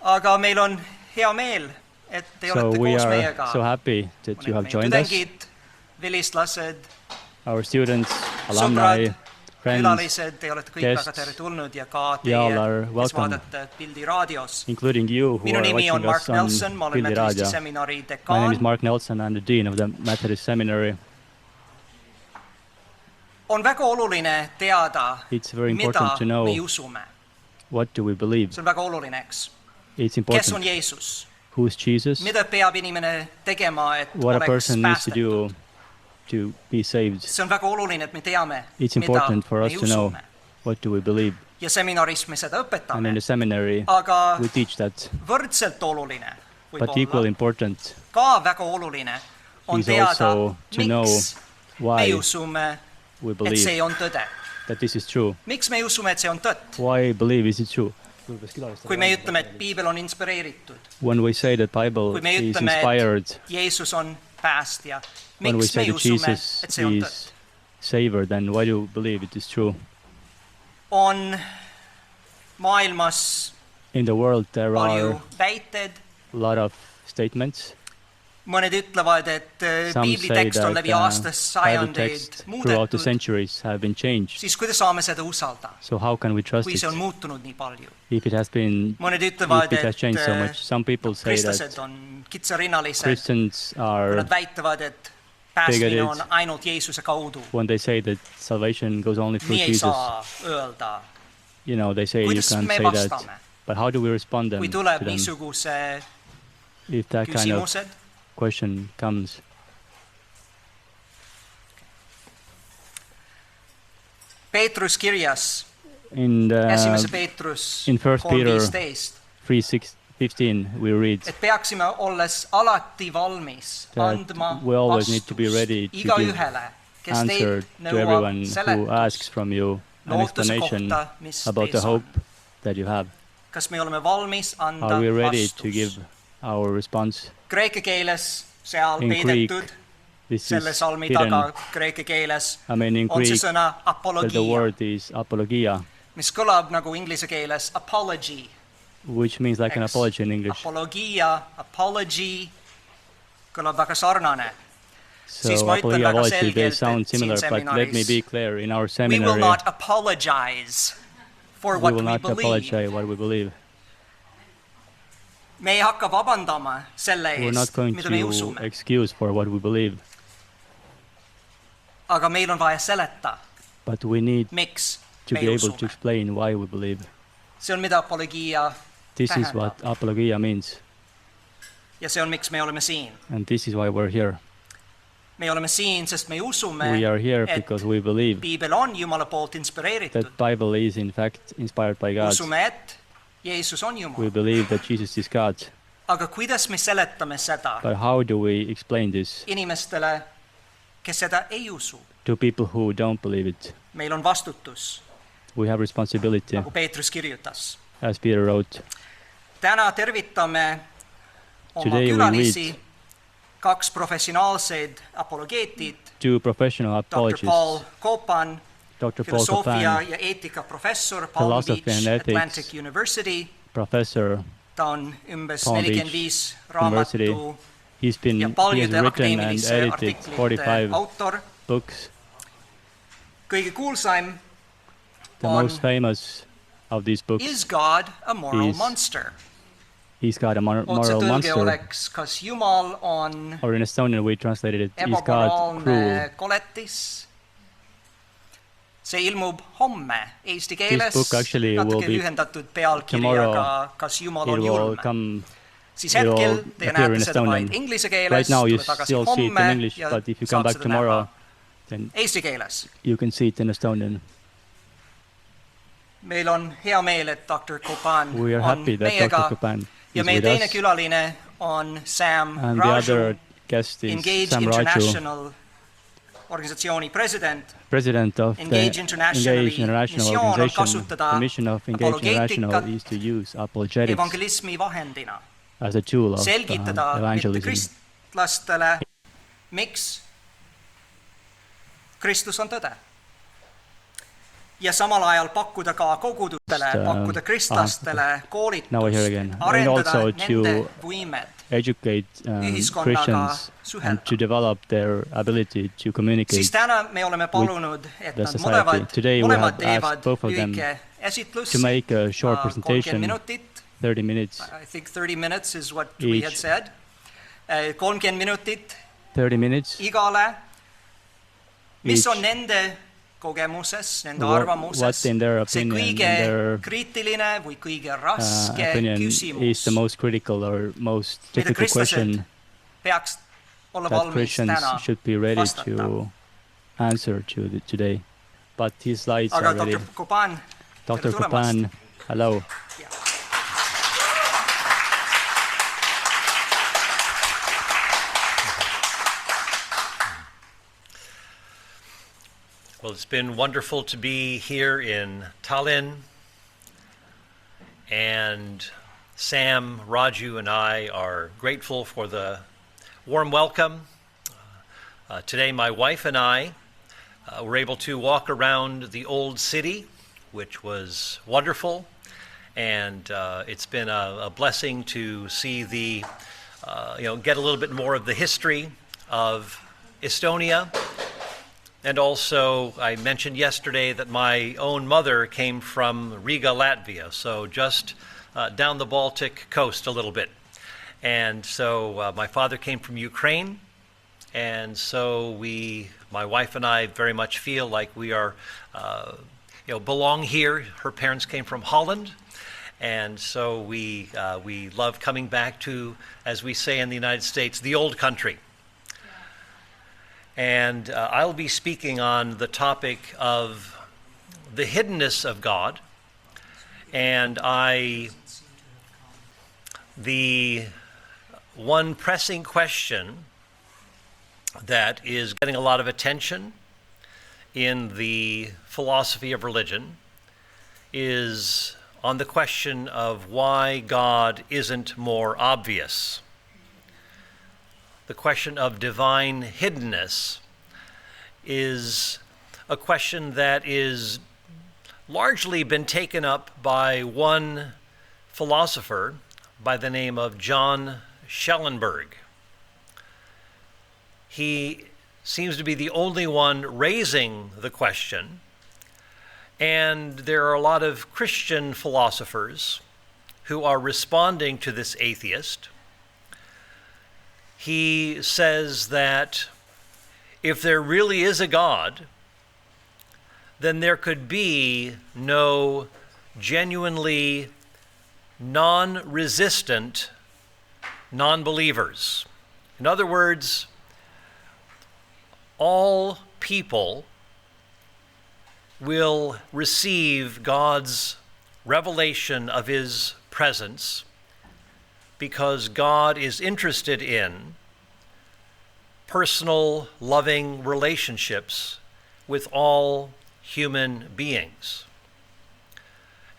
Aga meil on hea meel, et te olete koos meiega. So happy that you have joined us. Tudengid, vilistlased, our students, alumni, friends, külalised, te olete kõik guests, väga tere tulnud ja ka teie, y'all are kes welcome, vaatate Pildi raadios. including you who Minu are nimi on watching Mark us on Nelson, ma olen Pildi Metodisti raadio. seminari My name is dekaan. Mark Nelson, I'm the dean of the Methodist Seminary. On väga oluline teada, It's very mida important to know me usume. what do we believe. See on väga oluline, eks? It's Kes on important. Jeesus? Who's Jesus? Mida peab inimene tegema, et What a oleks person needs to päästetud? do to be saved. See on väga oluline, et me teame, It's mida important for me us to know usume. what do we believe. Ja seminaris me seda And in õpetame. the seminary, Aga we teach that. võrdselt oluline But equally võib-olla, important ka väga oluline on is teada, also to know miks me why usume, we et believe see on tõde. that this is true. Miks me usume, et see on tõtt? Why believe is it true? Kui me ütleme, et Piibel on inspireeritud, When we say that Bible kui me is ütleme, inspired, et Jeesus on päästja, when we miks me say that usume, Jesus et see on tõtt? is Savior, then why do you believe it is true? On maailmas In the world, there palju are väited, a lot of statements. mõned ütlevad, et Some piibli say tekst on that läbi aastas Bible sajandeid texts throughout the muudetud, centuries have been changed. siis kuidas saame seda usaldada, So how can we trust kui it see on muutunud nii palju? if it has been, Mõned if ütlevad, it has changed so et much? Some people say kristlased that on kitsarinnalised, Christians are, nad väitavad, et päästmine bigoted on ainult Jeesuse kaudu. when they say that salvation goes only through Nii ei Jesus, saa öelda. you know, they say you Kuidas can't me say that. vastame, But how do we respond kui to tuleb them niisuguse if that kind of küsimused? question comes? Peetrus kirjas, In esimese Peetrus in 1 Peter 3:15, 3:15 we read et peaksime olles alati valmis that andma we always need to be vastust ready to give igaühele, kes answer teilt to everyone nõuab who asks seletust from you an lootuse explanation kohta, mis about the teis on. hope that you have. Kas me oleme valmis anda Are we ready to give vastus? our response? Kreeka keeles seal In Greek, peidetud, this selle is salmi hidden. taga kreeka keeles I mean, in on see Greek, sõna the apologia, word is apologia, mis kõlab nagu inglise keeles apology. which means like an Eks. apology in English. Apologia, apology, kõlab väga sarnane. So Siis ma ütlen apologia, väga apology, they selgelt, sound et siin similar, but let me seminaris be clear. In our We will seminary, not apologize for we what will we not believe. apologize what we believe. Me ei hakka vabandama selle We're not eest, going mida me to usume. excuse for what we believe, Aga meil on vaja seleta, but we need miks to me be able to usume. explain why we believe. See on, mida apologia This is tähendab. what apologia means, Ja see on, miks me oleme siin. and this is why we're here. Me oleme siin, sest me usume, We are here et because we believe Piibel on Jumala poolt inspireeritud. that Bible is in fact inspired by God. Usume, et Jeesus on We Jumal. believe that Jesus is God. Aga kuidas me seletame seda But how do we explain this inimestele, kes seda ei usu? to people who don't believe it? Meil on vastutus, We have responsibility, nagu Peetrus kirjutas. as Peter wrote. Täna tervitame oma Today we külalisi, meet kaks professionaalseid apologeetid, two professional Dr. Raju apologists, Copan, Dr. Paul filosoofia Copan, ja eetika professor Palm Philosophy Beach and Ethics Atlantic University. professor. Ta on umbes Palm Beach 45 University. raamatu He's ja he has paljude written and akadeemilise edited artiklite 45 autor. books. Kõige kuulsaim The on most famous of these books, Is God a moral is monster? He's got a Otse moral tõlge monster, oleks, kas Jumal on or in Estonian we translated it, is God ebamoraalne cruel? koletis? See ilmub homme eesti This keeles, book actually will natuke be lühendatud pealkirjaga tomorrow. Kas Jumal It on will julm? come, Siis it will hetkel te appear näete in seda vaid Estonian. inglise keeles, Right now you tule tagasi still see it in homme English, ja but if you come saad back seda tomorrow, näha then eesti keeles. you can see it in Estonian. Meil on hea meel, et Dr. Copan We are on happy that meiega Dr. Copan ja is meie with teine us, külaline on Sam and the other Raju, guest is Engage Sam Raju, International organisatsiooni president. president of the Engage Internationali Engage International missioon on Organization. kasutada The mission of Engage International apologeetikat is to use apologetics evangelismi vahendina. as a tool of Selgitada mitte evangelism. kristlastele, miks Kristus on tõde. ja samal ajal pakkuda ka kogudustele, pakkuda kristlastele koolitust, arendada nende võimed educate Christians and to develop their ability to communicate. Siis täna me oleme palunud, et nad mõlemad teevad lühike esitlus, to make a short presentation, 30 minutes. I think 30 minutes is what we had said. 30 minutit 30 minutes igale. Mis on nende kogemuses, nende arvamuses see kõige kriitiline või kõige raske küsimus, is the most critical or most difficult question peaks olla that valmis Christians täna should be ready vastata. to answer to today. But his slides are ready. Dr. Copan, Dr. Copan, hello. Well, it's been wonderful to be here in Tallinn, and Sam, Raju, and I are grateful for the warm welcome. Today, my wife and I were able to walk around the old city, which was wonderful, and it's been a blessing to see get a little bit more of the history of Estonia. And also, I mentioned yesterday that my own mother came from Riga, Latvia, so just down the Baltic coast a little bit. And so my father came from Ukraine, and so my wife and I very much feel like we are, belong here. Her parents came from Holland, and so we love coming back to, as we say in the United States, the old country. And I'll be speaking on the topic of the hiddenness of God, and the one pressing question that is getting a lot of attention in the philosophy of religion is on the question of why God isn't more obvious. The question of divine hiddenness is a question that is largely been taken up by one philosopher by the name of John Schellenberg. He seems to be the only one raising the question, and there are a lot of Christian philosophers who are responding to this atheist. He says that if there really is a God, then there could be no genuinely non-resistant non-believers. In other words, all people will receive God's revelation of his presence because God is interested in personal, loving relationships with all human beings.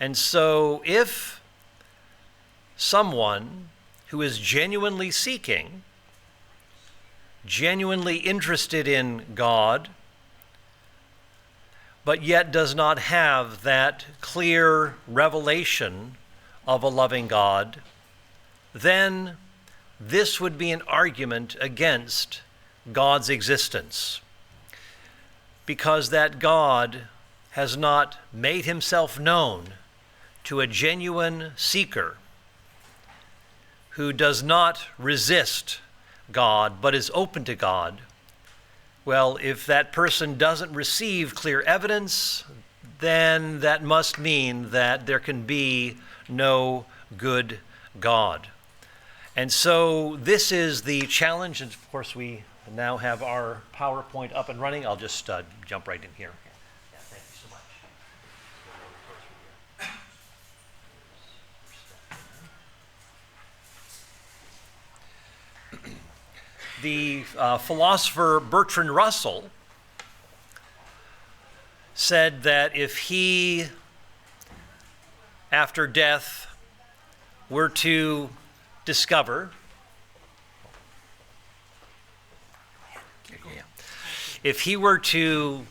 And so if someone who is genuinely seeking, genuinely interested in God, but yet does not have that clear revelation of a loving God, then this would be an argument against God's existence, because that God has not made himself known to a genuine seeker who does not resist God but is open to God. Well, if that person doesn't receive clear evidence, then that must mean that there can be no good God. And so this is the challenge, and of course we now have our PowerPoint up and running. I'll just jump right in here. Yeah, thank you so much. The philosopher Bertrand Russell said that if he, after death, were to discover, if he were to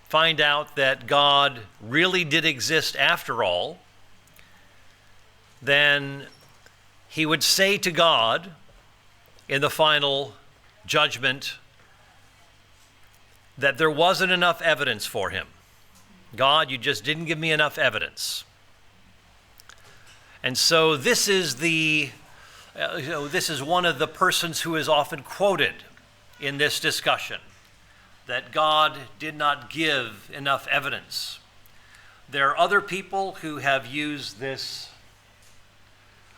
find out that God really did exist after all, then he would say to God in the final judgment that there wasn't enough evidence for him. God, you just didn't give me enough evidence. And so this is this is one of the persons who is often quoted in this discussion, that God did not give enough evidence. There are other people who have used this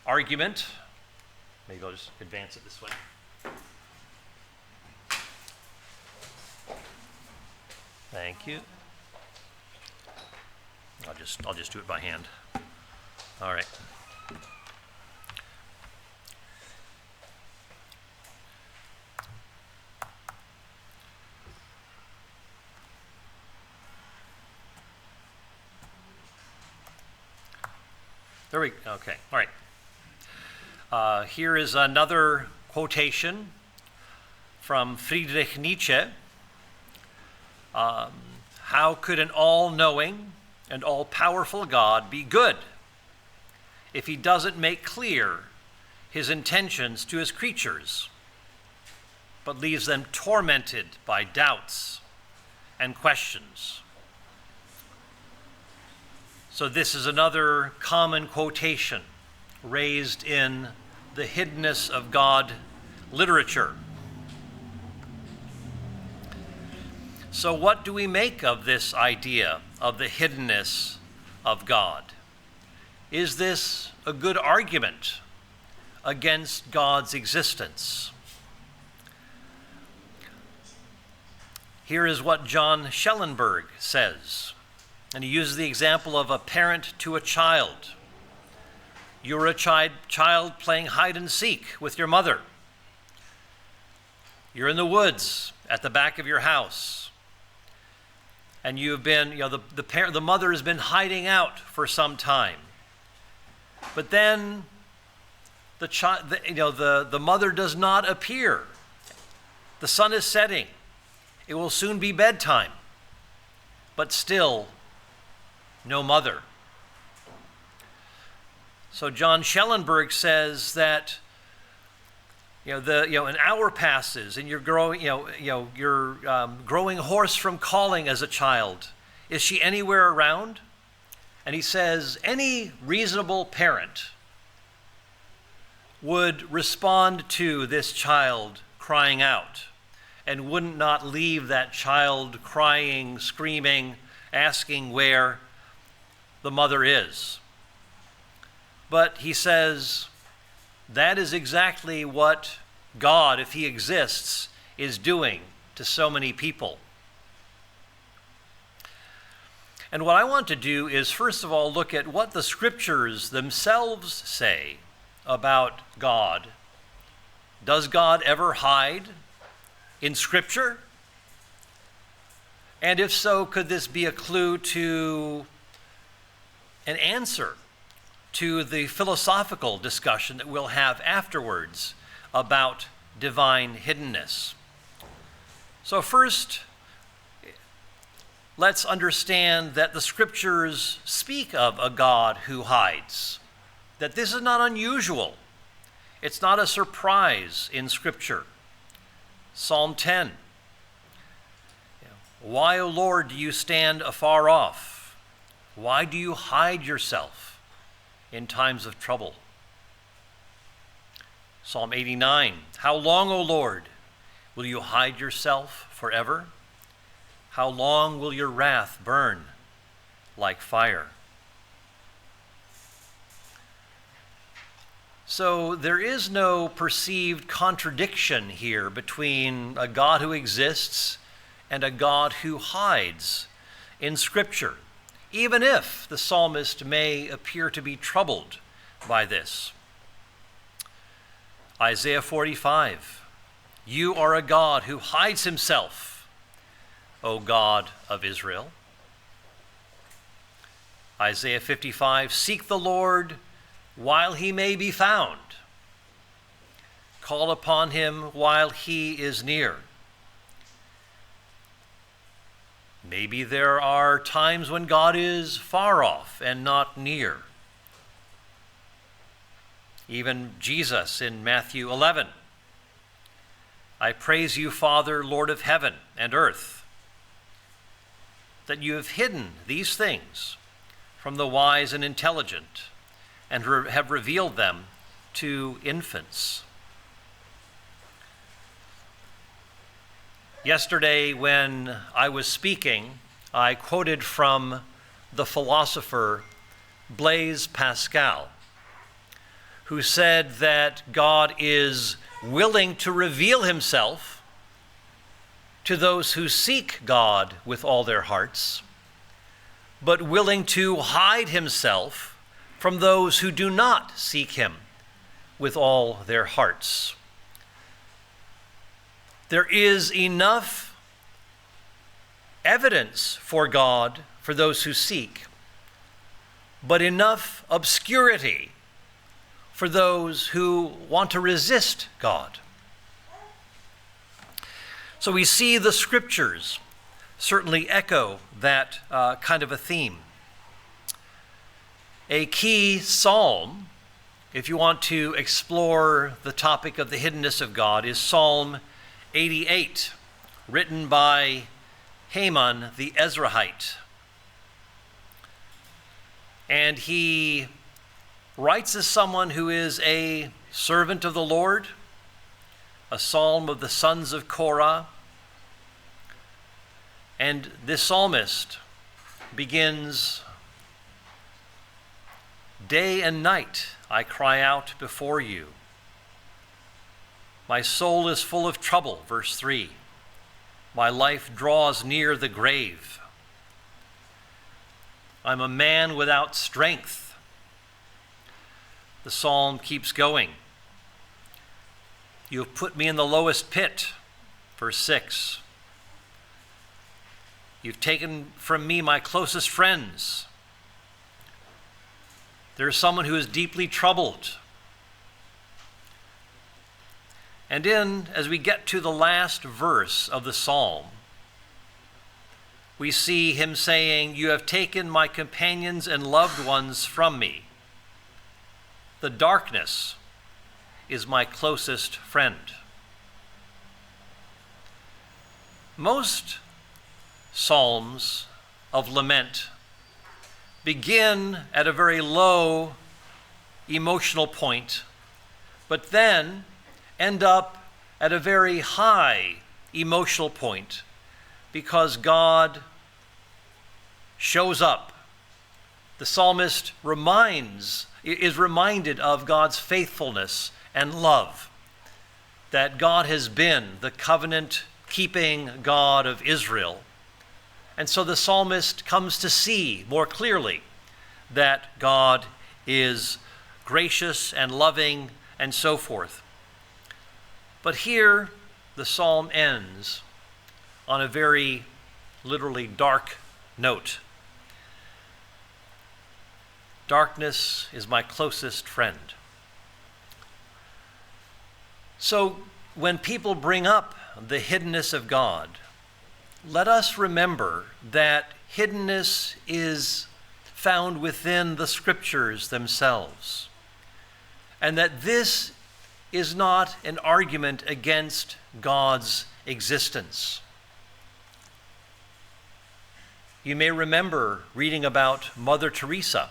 argument. Maybe I'll just advance it this way. Thank you. I'll just do it by hand. All right. There we go. Okay. All right. Here is another quotation from Friedrich Nietzsche. How could an all-knowing and all-powerful God be good if he doesn't make clear his intentions to his creatures, but leaves them tormented by doubts and questions? So this is another common quotation raised in the hiddenness of God literature. So what do we make of this idea of the hiddenness of God? Is this a good argument against God's existence? Here is what John Schellenberg says, and he uses the example of a parent to a child. You're a child playing hide and seek with your mother. You're in the woods at the back of your house. And you've been, the mother has been hiding out for some time. But then the mother does not appear. The sun is setting. It will soon be bedtime. But still, no mother. So John Schellenberg says that an hour passes and you're growing, growing hoarse from calling as a child. Is she anywhere around? And he says any reasonable parent would respond to this child crying out and wouldn't not leave that child crying, screaming, asking where the mother is. But he says that is exactly what God, if he exists, is doing to so many people. And what I want to do is, first of all, look at what the scriptures themselves say about God. Does God ever hide in Scripture? And if so, could this be a clue to an answer to the philosophical discussion that we'll have afterwards about divine hiddenness? So first, let's understand that the scriptures speak of a God who hides, that this is not unusual. It's not a surprise in Scripture. Psalm 10, why, O Lord, do you stand afar off? Why do you hide yourself in times of trouble? Psalm 89, how long, O Lord, will you hide yourself forever? How long will your wrath burn like fire? So there is no perceived contradiction here between a God who exists and a God who hides in Scripture, even if the psalmist may appear to be troubled by this. Isaiah 45, you are a God who hides himself, O God of Israel. Isaiah 55, seek the Lord while he may be found. Call upon him while he is near. Maybe there are times when God is far off and not near. Even Jesus in Matthew 11, I praise you, Father, Lord of heaven and earth, that you have hidden these things from the wise and intelligent and have revealed them to infants. Yesterday, when I was speaking, I quoted from the philosopher Blaise Pascal, who said that God is willing to reveal himself to those who seek God with all their hearts, but willing to hide himself from those who do not seek him with all their hearts. There is enough evidence for God for those who seek, but enough obscurity for those who want to resist God. So we see the scriptures certainly echo that kind of a theme. A key psalm, if you want to explore the topic of the hiddenness of God, is Psalm 88, written by Haman the Ezrahite. And he writes as someone who is a servant of the Lord, a psalm of the sons of Korah. And this psalmist begins, "Day and night I cry out before you. My soul is full of trouble," verse 3. "My life draws near the grave. I'm a man without strength." The psalm keeps going. "You have put me in the lowest pit," verse 6. "You've taken from me my closest friends. There is someone who is deeply troubled." And as we get to the last verse of the psalm, we see him saying, "You have taken my companions and loved ones from me. The darkness is my closest friend." Most psalms of lament begin at a very low emotional point, but then end up at a very high emotional point because God shows up. The psalmist is reminded of God's faithfulness and love, that God has been the covenant-keeping God of Israel. And so the psalmist comes to see more clearly that God is gracious and loving and so forth. But here the psalm ends on a very literally dark note. Darkness is my closest friend. So when people bring up the hiddenness of God, let us remember that hiddenness is found within the scriptures themselves, and that this is not an argument against God's existence. You may remember reading about Mother Teresa.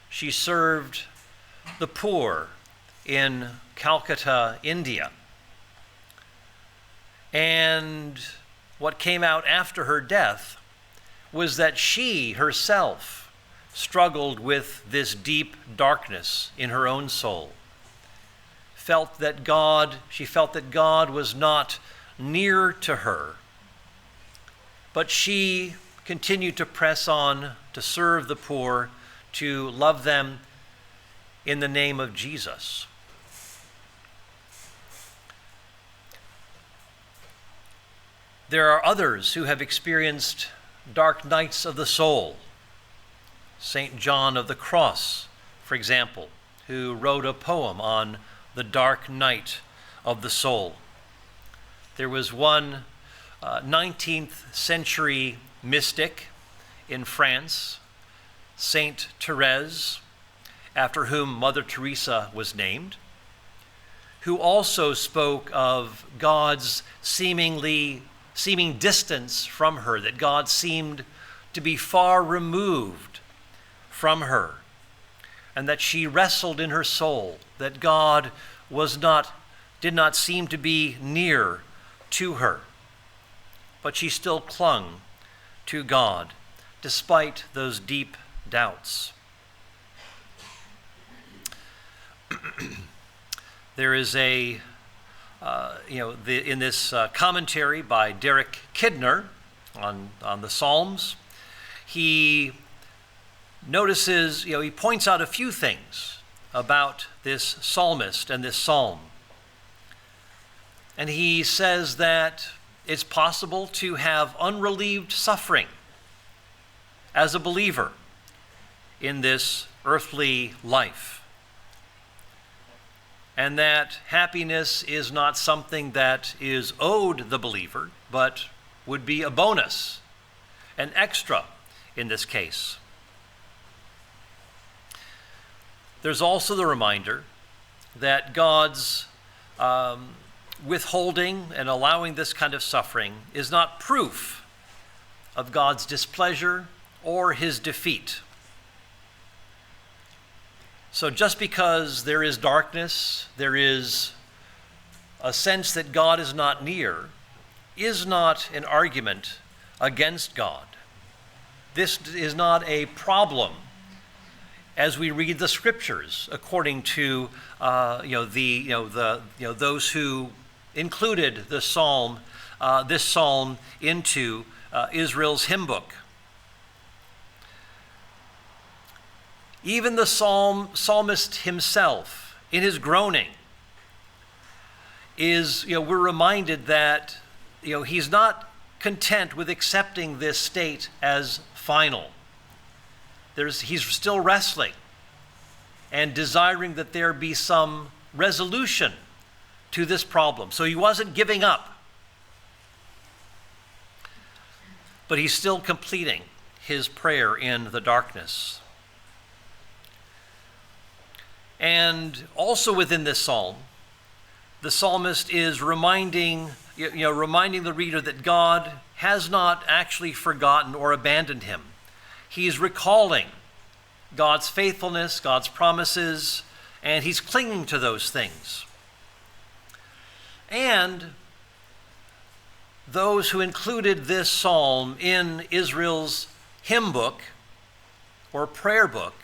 She served the poor in Calcutta, India. And what came out after her death was that she herself struggled with this deep darkness in her own soul. She felt that God was not near to her, but she continued to press on to serve the poor, to love them in the name of Jesus. There are others who have experienced dark nights of the soul. St. John of the Cross, for example, who wrote a poem on the dark night of the soul. There was one 19th century mystic in France, Saint Therese, after whom Mother Teresa was named, who also spoke of God's seeming distance from her, that God seemed to be far removed from her, and that she wrestled in her soul, that God did not seem to be near to her. But she still clung to God despite those deep doubts. There is in this commentary by Derek Kidner on the Psalms, he notices, he points out a few things about this psalmist and this psalm. And he says that it's possible to have unrelieved suffering as a believer in this earthly life, and that happiness is not something that is owed the believer, but would be a bonus, an extra in this case. There's also the reminder that God's withholding and allowing this kind of suffering is not proof of God's displeasure or his defeat. So just because there is darkness, there is a sense that God is not near, is not an argument against God. This is not a problem as we read the scriptures, according to those who included this psalm into Israel's hymn book. Even the psalmist himself, in his groaning, we're reminded that he's not content with accepting this state as final. He's still wrestling and desiring that there be some resolution to this problem. So he wasn't giving up, but he's still completing his prayer in the darkness. And also within this psalm, the psalmist is reminding the reader that God has not actually forgotten or abandoned him. He's recalling God's faithfulness, God's promises, and he's clinging to those things. And those who included this psalm in Israel's hymn book or prayer book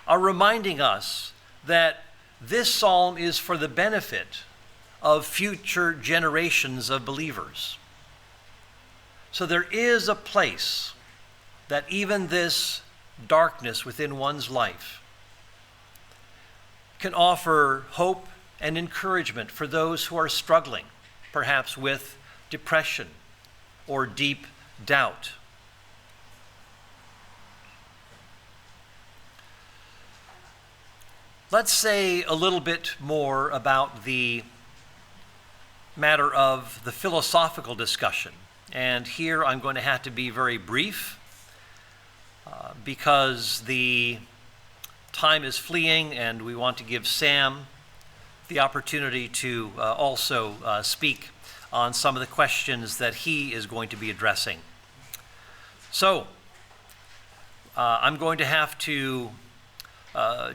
are reminding us that this psalm is for the benefit of future generations of believers. So there is a place that even this darkness within one's life can offer hope and encouragement for those who are struggling, perhaps with depression or deep doubt. Let's say a little bit more about the matter of the philosophical discussion. And here I'm going to have to be very brief because the time is fleeing and we want to give Sam the opportunity to also speak on some of the questions that he is going to be addressing. So I'm going to have to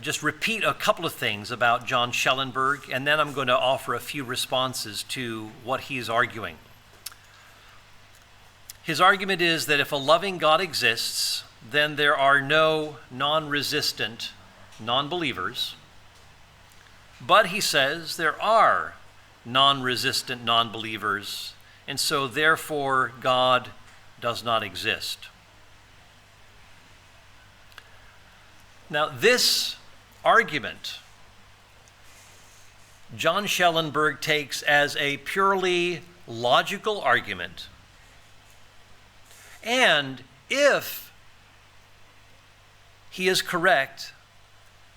just repeat a couple of things about John Schellenberg, and then I'm going to offer a few responses to what he's arguing. His argument is that if a loving God exists, then there are no non-resistant non-believers. But he says there are non-resistant non-believers, and so therefore God does not exist. Now this argument, John Schellenberg takes as a purely logical argument, and if he is correct,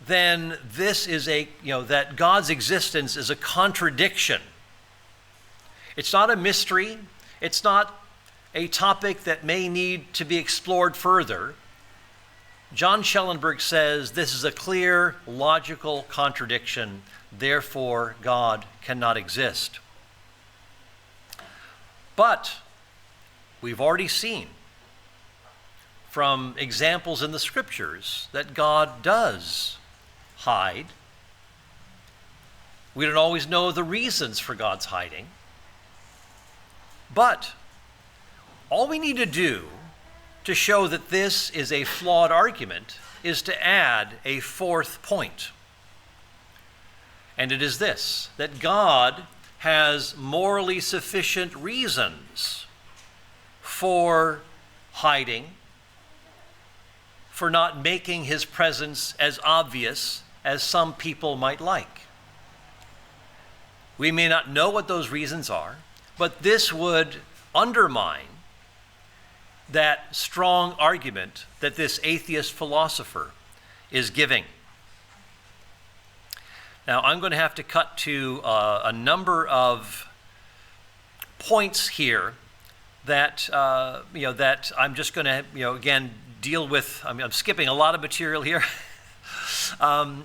then this is that God's existence is a contradiction. It's not a mystery. It's not a topic that may need to be explored further. John Schellenberg says this is a clear, logical contradiction. Therefore, God cannot exist. But we've already seen from examples in the scriptures that God does hide. We don't always know the reasons for God's hiding. But all we need to do to show that this is a flawed argument is to add a fourth point. And it is this, that God has morally sufficient reasons for hiding, for not making his presence as obvious as some people might like. We may not know what those reasons are, but this would undermine that strong argument that this atheist philosopher is giving. Now, I'm going to have to cut to a number of points here that that I'm just going to again deal with. I'm skipping a lot of material here,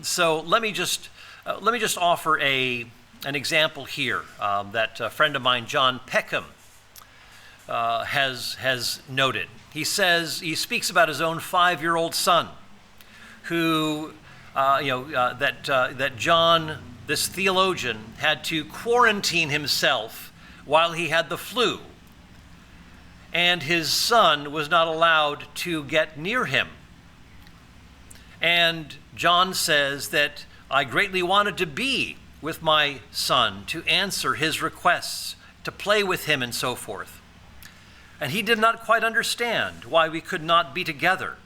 so let me just offer an example here that a friend of mine, John Peckham, has noted. He speaks about his own 5-year-old son, who that John, this theologian, had to quarantine himself while he had the flu, and his son was not allowed to get near him. And John says that I greatly wanted to be with my son, to answer his requests, to play with him and so forth. And he did not quite understand why we could not be together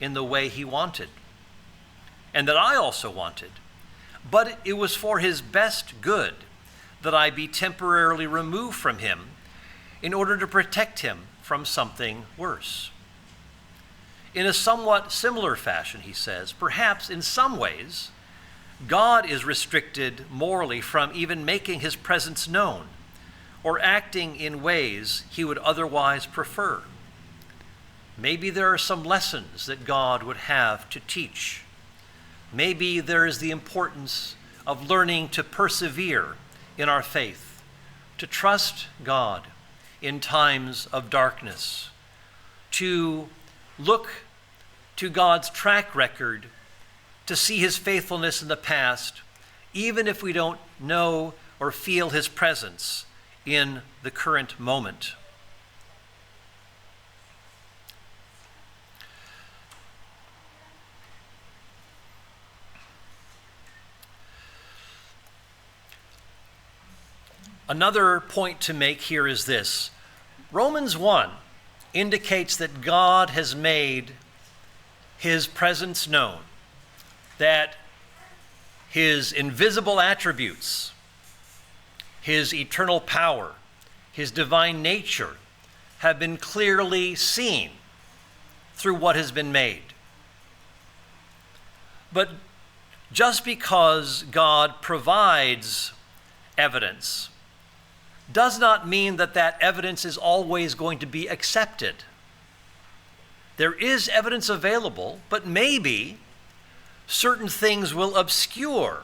in the way he wanted, and that I also wanted. But it was for his best good that I be temporarily removed from him in order to protect him from something worse. In a somewhat similar fashion, he says, perhaps in some ways, God is restricted morally from even making his presence known or acting in ways he would otherwise prefer. Maybe there are some lessons that God would have to teach. Maybe there is the importance of learning to persevere in our faith, to trust God in times of darkness, to look to God's track record, to see his faithfulness in the past, even if we don't know or feel his presence in the current moment. Another point to make here is this. Romans 1 indicates that God has made his presence known, that his invisible attributes, his eternal power, his divine nature have been clearly seen through what has been made. But just because God provides evidence does not mean that that evidence is always going to be accepted. There is evidence available, but maybe certain things will obscure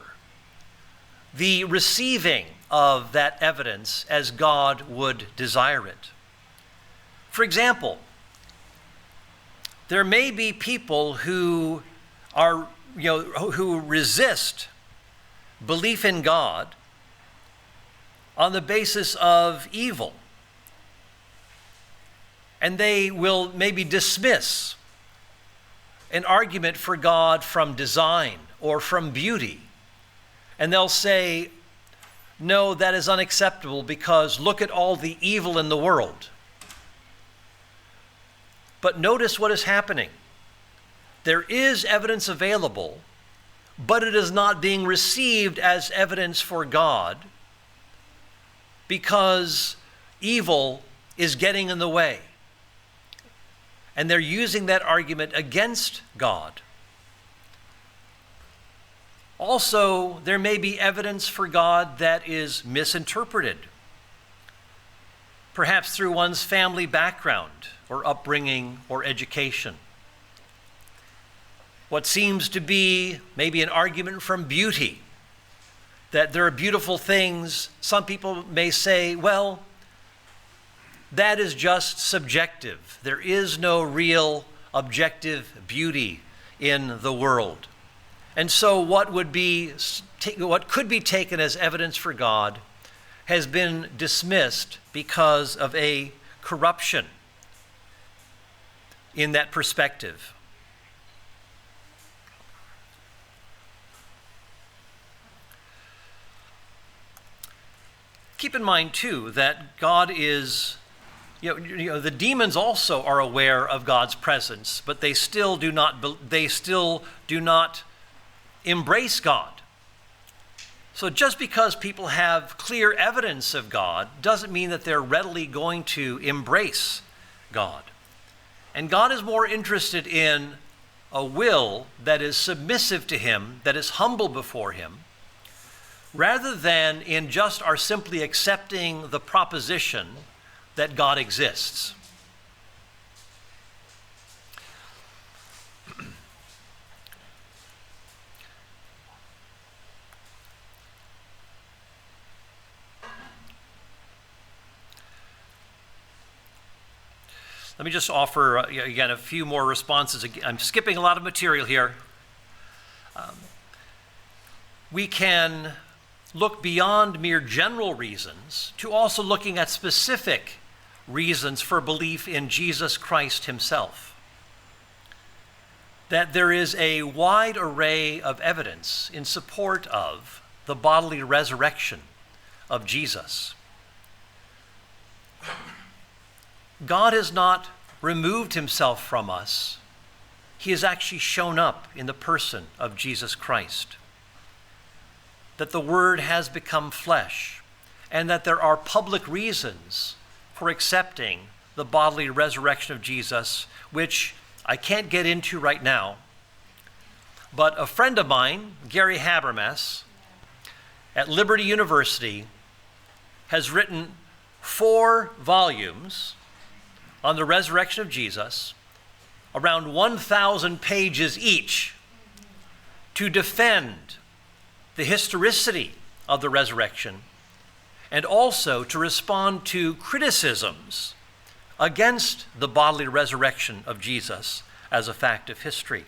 the receiving of that evidence as God would desire it. For example, there may be people who who resist belief in God on the basis of evil. And they will maybe dismiss an argument for God from design or from beauty. And they'll say, no, that is unacceptable because look at all the evil in the world. But notice what is happening. There is evidence available, but it is not being received as evidence for God because evil is getting in the way. And they're using that argument against God. Also, there may be evidence for God that is misinterpreted. perhaps through one's family background or upbringing or education. What seems to be maybe an argument from beauty, that there are beautiful things. Some people may say, well, that is just subjective. There is no real objective beauty in the world. And so what could be taken as evidence for God has been dismissed because of a corruption in that perspective. Keep in mind, too, that God is, the demons also are aware of God's presence, but they still do not embrace God. So just because people have clear evidence of God doesn't mean that they're readily going to embrace God. And God is more interested in a will that is submissive to Him, that is humble before Him, rather than in just our simply accepting the proposition that God exists. Let me just offer, again, a few more responses. I'm skipping a lot of material here. We can look beyond mere general reasons to also looking at specific reasons for belief in Jesus Christ Himself. That there is a wide array of evidence in support of the bodily resurrection of Jesus. God has not removed Himself from us. He has actually shown up in the person of Jesus Christ. That the Word has become flesh, and that there are public reasons for accepting the bodily resurrection of Jesus, which I can't get into right now. But a friend of mine, Gary Habermas, at Liberty University, has written 4 volumes on the resurrection of Jesus, around 1,000 pages each, to defend the historicity of the resurrection, and also to respond to criticisms against the bodily resurrection of Jesus as a fact of history.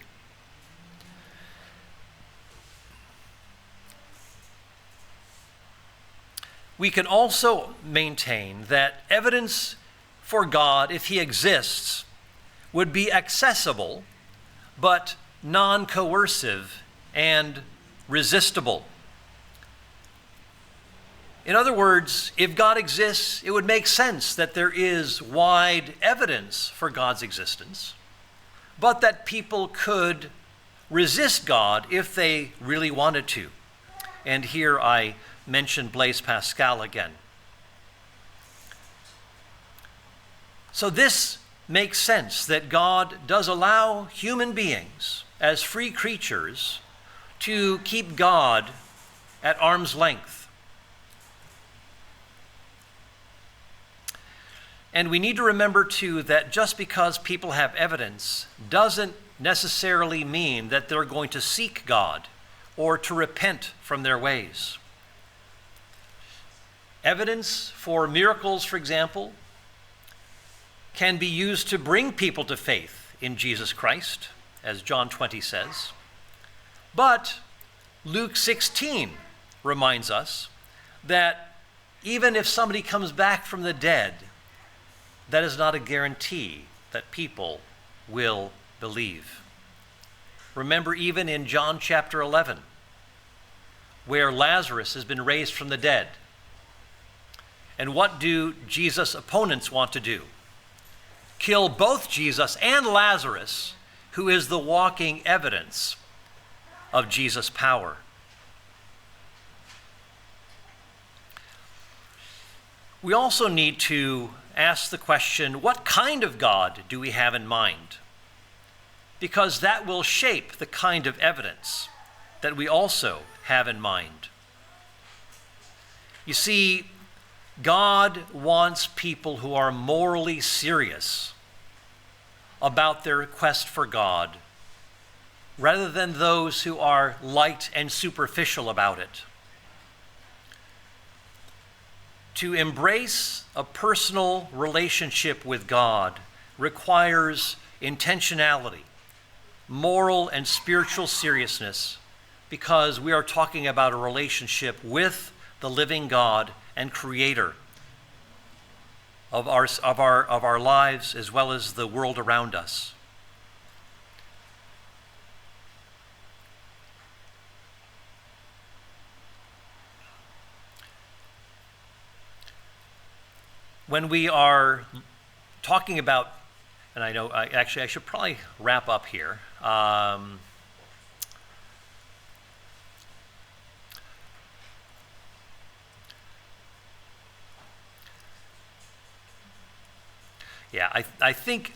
We can also maintain that evidence for God, if He exists, would be accessible, but non-coercive and resistible. In other words, if God exists, it would make sense that there is wide evidence for God's existence, but that people could resist God if they really wanted to. And here I mention Blaise Pascal again. So this makes sense that God does allow human beings as free creatures to keep God at arm's length. And we need to remember too that just because people have evidence doesn't necessarily mean that they're going to seek God or to repent from their ways. Evidence for miracles, for example, can be used to bring people to faith in Jesus Christ, as John 20 says. But Luke 16 reminds us that even if somebody comes back from the dead, that is not a guarantee that people will believe. Remember, even in John chapter 11, where Lazarus has been raised from the dead, and what do Jesus' opponents want to do? Kill both Jesus and Lazarus, who is the walking evidence of Jesus' power. We also need to ask the question, what kind of God do we have in mind? Because that will shape the kind of evidence that we also have in mind. You see, God wants people who are morally serious about their quest for God, rather than those who are light and superficial about it. To embrace a personal relationship with God requires intentionality, moral and spiritual seriousness, because we are talking about a relationship with the living God and Creator of our lives as well as the world around us. When we are talking about, and I know I should probably wrap up here. Yeah, I think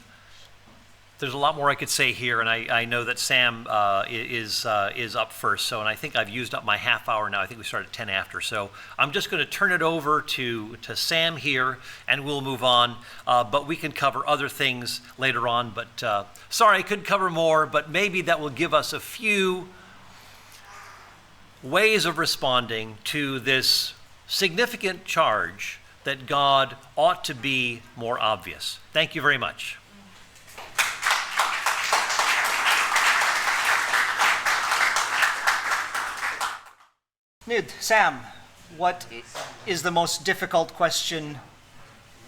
there's a lot more I could say here, and I know that Sam is up first, and I think I've used up my half hour now. I think we started at 10 after, so I'm just going to turn it over to Sam here, and we'll move on, but we can cover other things later on, but sorry I couldn't cover more, but maybe that will give us a few ways of responding to this significant charge that God ought to be more obvious. Thank you very much. Nüüd, Sam, what is the most difficult question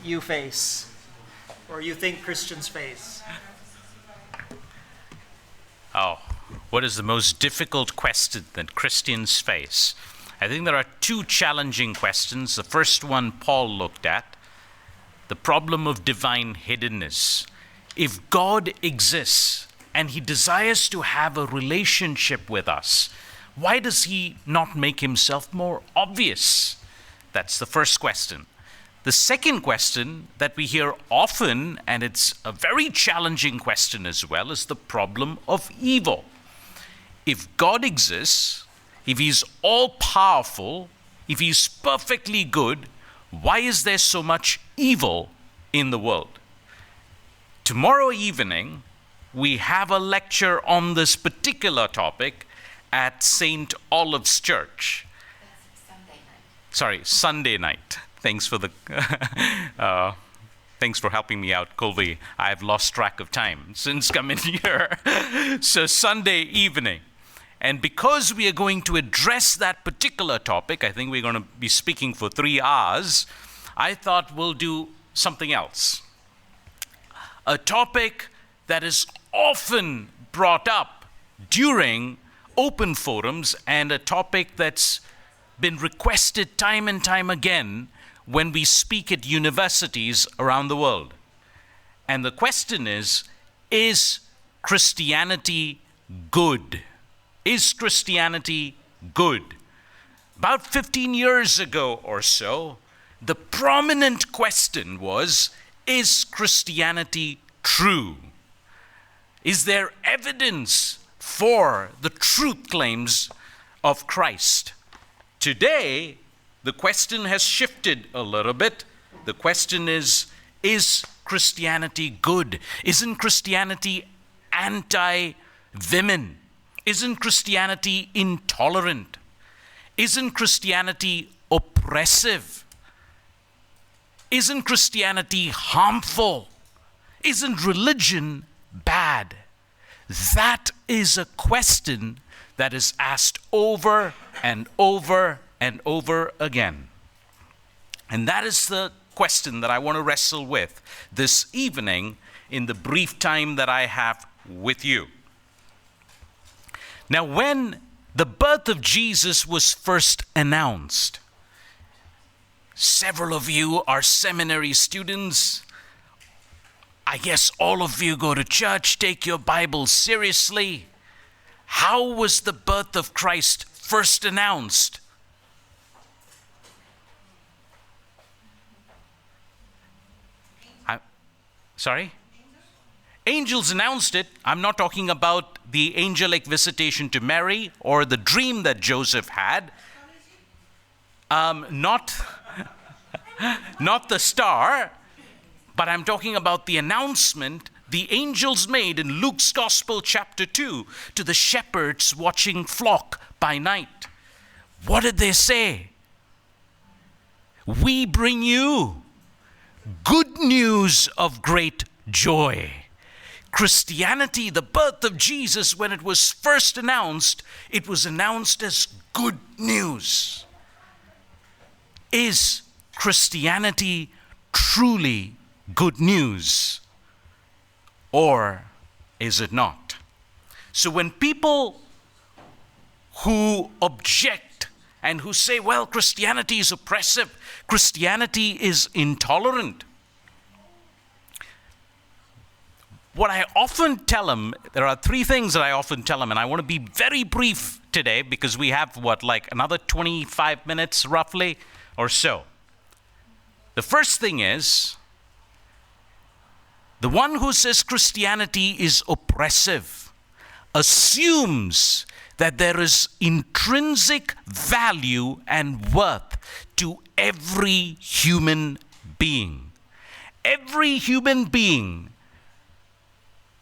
you face, or you think Christians face? Oh, what is the most difficult question that Christians face? I think there are two challenging questions. The first one Paul looked at, the problem of divine hiddenness. If God exists and he desires to have a relationship with us, why does he not make himself more obvious? That's the first question. The second question that we hear often, and it's a very challenging question as well, is the problem of evil. If God exists, if he's all-powerful, if he's perfectly good, why is there so much evil in the world? Tomorrow evening, we have a lecture on this particular topic at St. Olive's Church. Sunday night. Thanks for the thanks for helping me out, Colby. I've lost track of time since coming here. So Sunday evening. And because we are going to address that particular topic, I think we're going to be speaking for 3 hours, I thought we'll do something else. A topic that is often brought up during open forums, and a topic that's been requested time and time again when we speak at universities around the world. And the question is Christianity good? Is Christianity good? About 15 years ago or so, the prominent question was, is Christianity true? Is there evidence for the truth claims of Christ? Today, the question has shifted a little bit. The question is Christianity good? Isn't Christianity anti-women? Isn't Christianity intolerant? Isn't Christianity oppressive? Isn't Christianity harmful? Isn't religion bad? That is a question that is asked over and over and over again. And that is the question that I want to wrestle with this evening in the brief time that I have with you. Now, when the birth of Jesus was first announced, several of you are seminary students. I guess all of you go to church, take your Bible seriously. How was the birth of Christ first announced? Sorry? Angels announced it. I'm not talking about the angelic visitation to Mary or the dream that Joseph had. not the star, but I'm talking about the announcement the angels made in Luke's Gospel, chapter 2, to the shepherds watching flock by night. What did they say? We bring you good news of great joy. Christianity, the birth of Jesus, when it was first announced, it was announced as good news. Is Christianity truly good news? Or is it not? So when people who object and who say, well, Christianity is oppressive, Christianity is intolerant, what I often tell them, there are three things that I often tell them, and I want to be very brief today because we have, another 25 minutes roughly or so. The first thing is, the one who says Christianity is oppressive assumes that there is intrinsic value and worth to every human being. Every human being,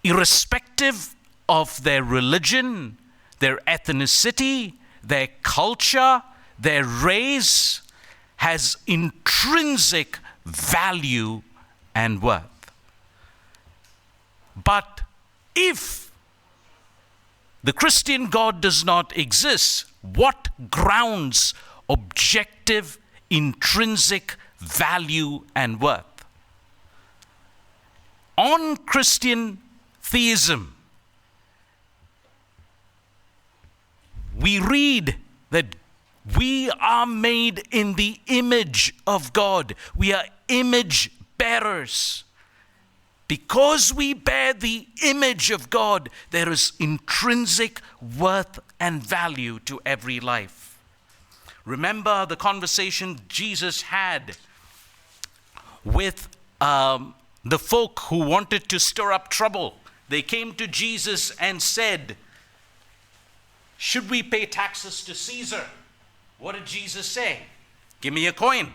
irrespective of their religion, their ethnicity, their culture, their race, has intrinsic value and worth. But if the Christian God does not exist, what grounds objective, intrinsic value and worth? On Christian theism, we read that we are made in the image of God. We are image bearers. Because we bear the image of God, there is intrinsic worth and value to every life. Remember the conversation Jesus had with the folk who wanted to stir up trouble. They came to Jesus and said, should we pay taxes to Caesar? What did Jesus say? Give me a coin.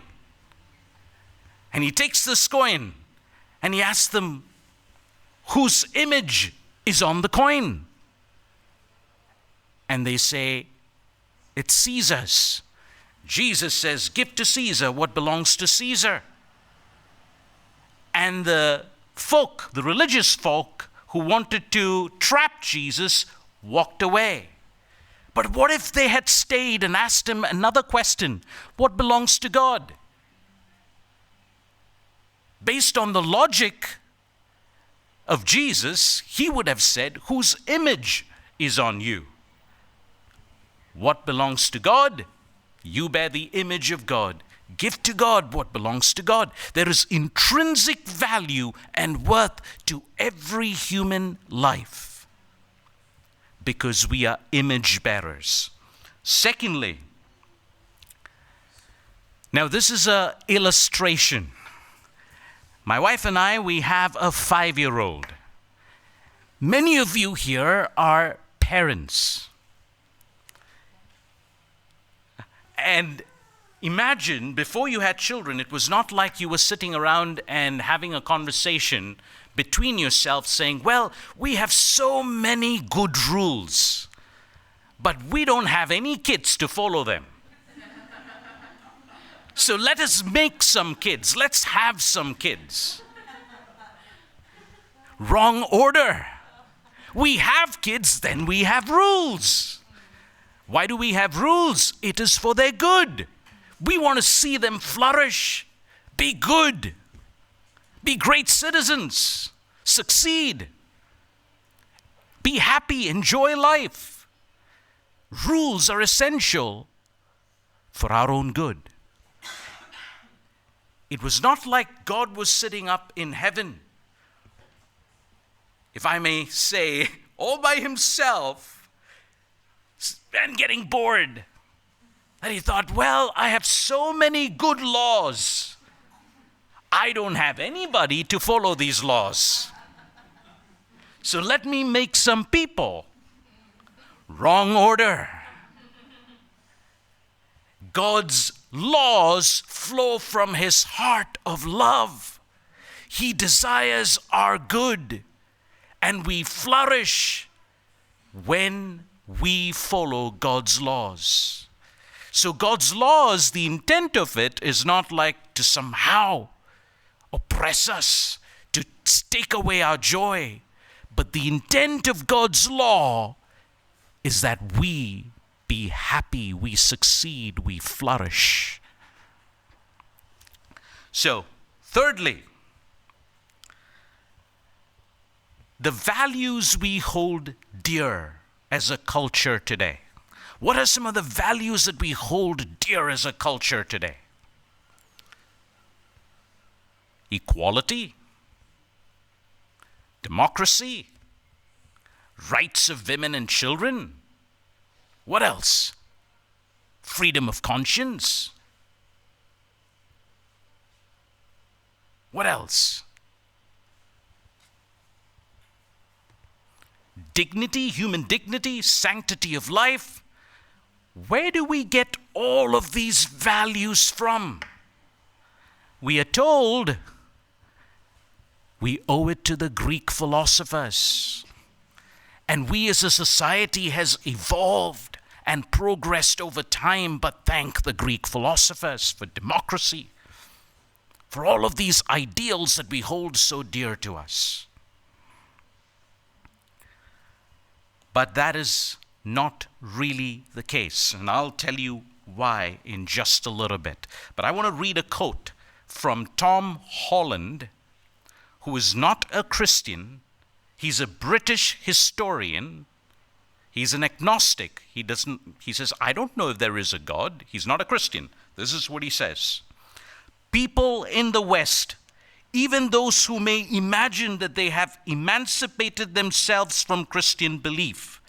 And he takes this coin and he asks them, whose image is on the coin? And they say, it's Caesar's. Jesus says, give to Caesar what belongs to Caesar. And the folk, the religious folk who wanted to trap Jesus, walked away. But what if they had stayed and asked him another question? What belongs to God? Based on the logic of Jesus, he would have said, whose image is on you? What belongs to God? You bear the image of God. Give to God what belongs to God. There is intrinsic value and worth to every human life because we are image bearers. Secondly, now this is an illustration. My wife and I, we have a 5-year-old. Many of you here are parents. And imagine, before you had children, it was not like you were sitting around and having a conversation between yourselves saying, well, we have so many good rules, but we don't have any kids to follow them. So let us make some kids. Let's have some kids. Wrong order. We have kids, then we have rules. Why do we have rules? It is for their good. We want to see them flourish, be good, be great citizens, succeed, be happy, enjoy life. Rules are essential for our own good. It was not like God was sitting up in heaven, if I may say, all by himself and getting bored. And he thought, well, I have so many good laws. I don't have anybody to follow these laws. So let me make some people. Wrong order. God's laws flow from his heart of love. He desires our good, and we flourish when we follow God's laws. So God's laws, the intent of it is not like to somehow oppress us, to take away our joy. But the intent of God's law is that we be happy, we succeed, we flourish. So, thirdly, the values we hold dear as a culture today. What are some of the values that we hold dear as a culture today? Equality, democracy, rights of women and children. What else? Freedom of conscience. What else? Dignity, human dignity, sanctity of life. Where do we get all of these values from? We are told we owe it to the Greek philosophers. And we as a society has evolved and progressed over time, but thank the Greek philosophers for democracy, for all of these ideals that we hold so dear to us. But that is not really the case, and I'll tell you why in just a little bit. But I want to read a quote from Tom Holland, who is not a Christian. He's a British historian. He's an agnostic. He says, I don't know if there is a God. He's not a Christian. This is what he says. People in the West, even those who may imagine that they have emancipated themselves from Christian belief,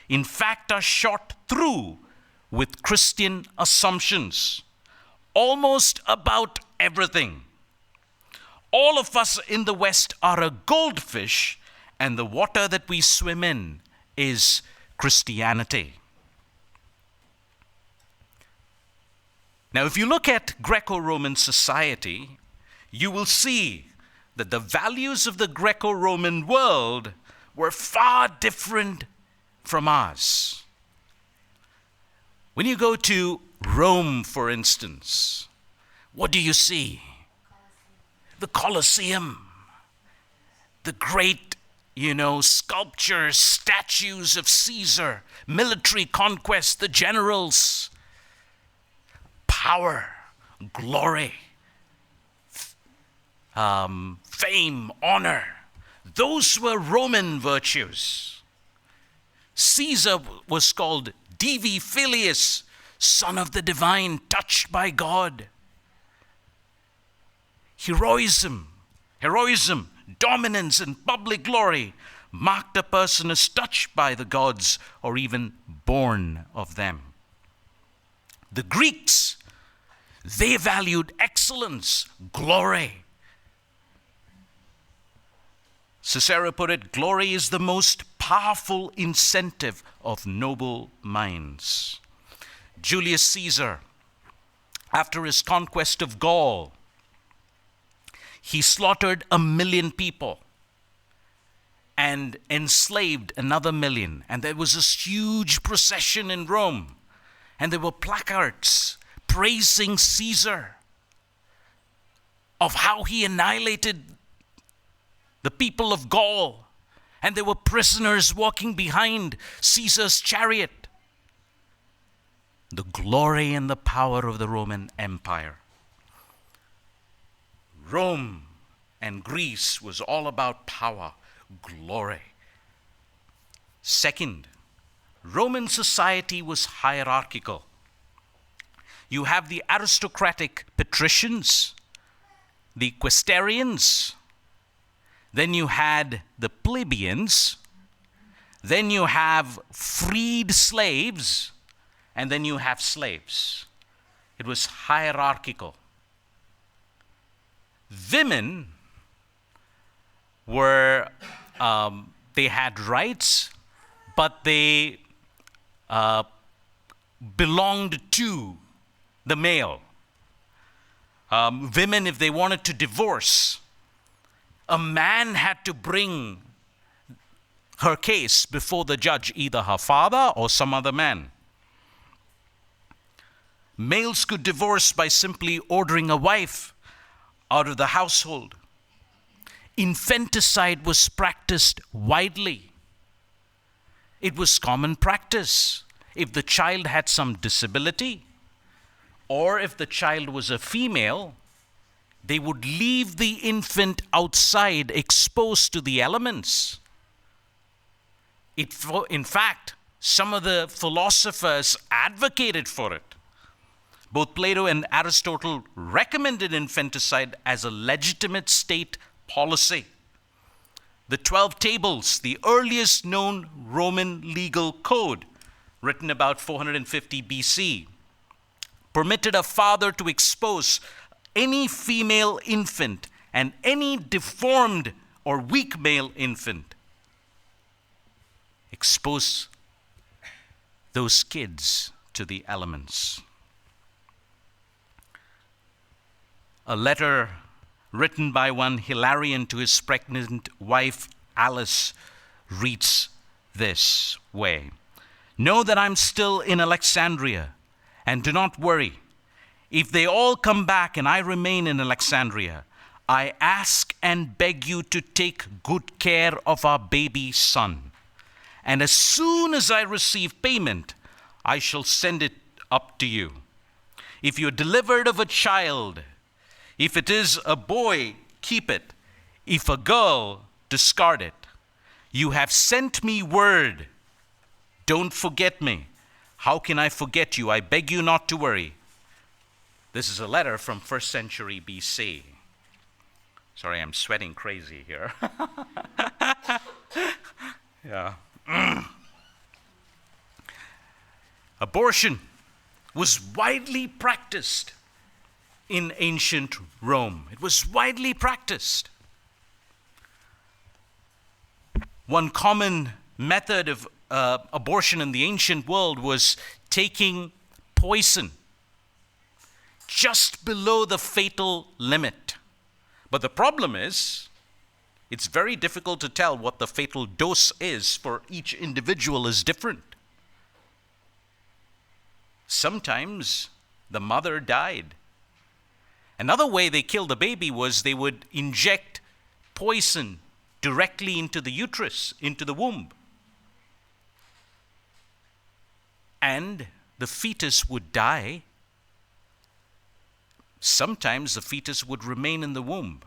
in fact are shot through with Christian assumptions, almost about everything. All of us in the West are a goldfish, and the water that we swim in is Christianity. Now, if you look at Greco-Roman society, you will see that the values of the Greco-Roman world were far different from ours. When you go to Rome, for instance, what do you see? The Colosseum, the great, sculptures, statues of Caesar, military conquest, the generals, power, glory, fame, honor. Those were Roman virtues. Caesar was called Divi Filius, son of the divine, touched by God. Heroism, dominance, and public glory marked a person as touched by the gods or even born of them. The Greeks, they valued excellence, glory. Cicero put it, glory is the most powerful incentive of noble minds. Julius Caesar, after his conquest of Gaul, he slaughtered 1 million people and enslaved another 1 million. And there was this huge procession in Rome. And there were placards praising Caesar of how he annihilated the people of Gaul. And there were prisoners walking behind Caesar's chariot. The glory and the power of the Roman Empire. Rome and Greece was all about power, glory. Second, Roman society was hierarchical. You have the aristocratic patricians, the quaestorians, then you had the plebeians, then you have freed slaves, and then you have slaves. It was hierarchical. Women were, they had rights, but they belonged to the male. women, if they wanted to divorce, a man had to bring her case before the judge, either her father or some other man. Males could divorce by simply ordering a wife out of the household. Infanticide was practiced widely. It was common practice. If the child had some disability, or if the child was a female, they would leave the infant outside, exposed to the elements. In fact, some of the philosophers advocated for it. Both Plato and Aristotle recommended infanticide as a legitimate state policy. The 12 Tables, the earliest known Roman legal code, written about 450 BC, permitted a father to expose any female infant and any deformed or weak male infant. Expose those kids to the elements. A letter written by one Hilarion to his pregnant wife Alice reads this way: "Know that I'm still in Alexandria, and do not worry. If they all come back and I remain in Alexandria, I ask and beg you to take good care of our baby son. And as soon as I receive payment, I shall send it up to you. If you're delivered of a child, if it is a boy, keep it. If a girl, discard it. You have sent me word. Don't forget me. How can I forget you? I beg you not to worry." This is a letter from 1st century BC. Sorry, I'm sweating crazy here. Yeah. Abortion was widely practiced in ancient Rome. It was widely practiced. One common method of abortion in the ancient world was taking poison just below the fatal limit. But the problem is, it's very difficult to tell what the fatal dose is, for each individual is different. Sometimes the mother died. Another way they killed the baby was they would inject poison directly into the uterus, into the womb. And the fetus would die. Sometimes the fetus would remain in the womb,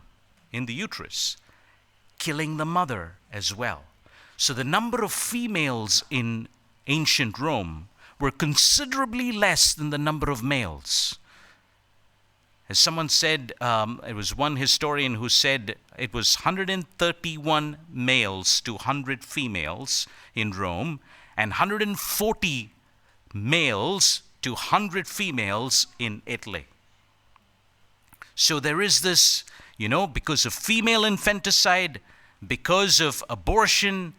in the uterus, killing the mother as well. So the number of females in ancient Rome were considerably less than the number of males. As someone said, it was one historian who said it was 131 males to 100 females in Rome, and 140 males to 100 females in Italy. So there is this, because of female infanticide, because of abortion,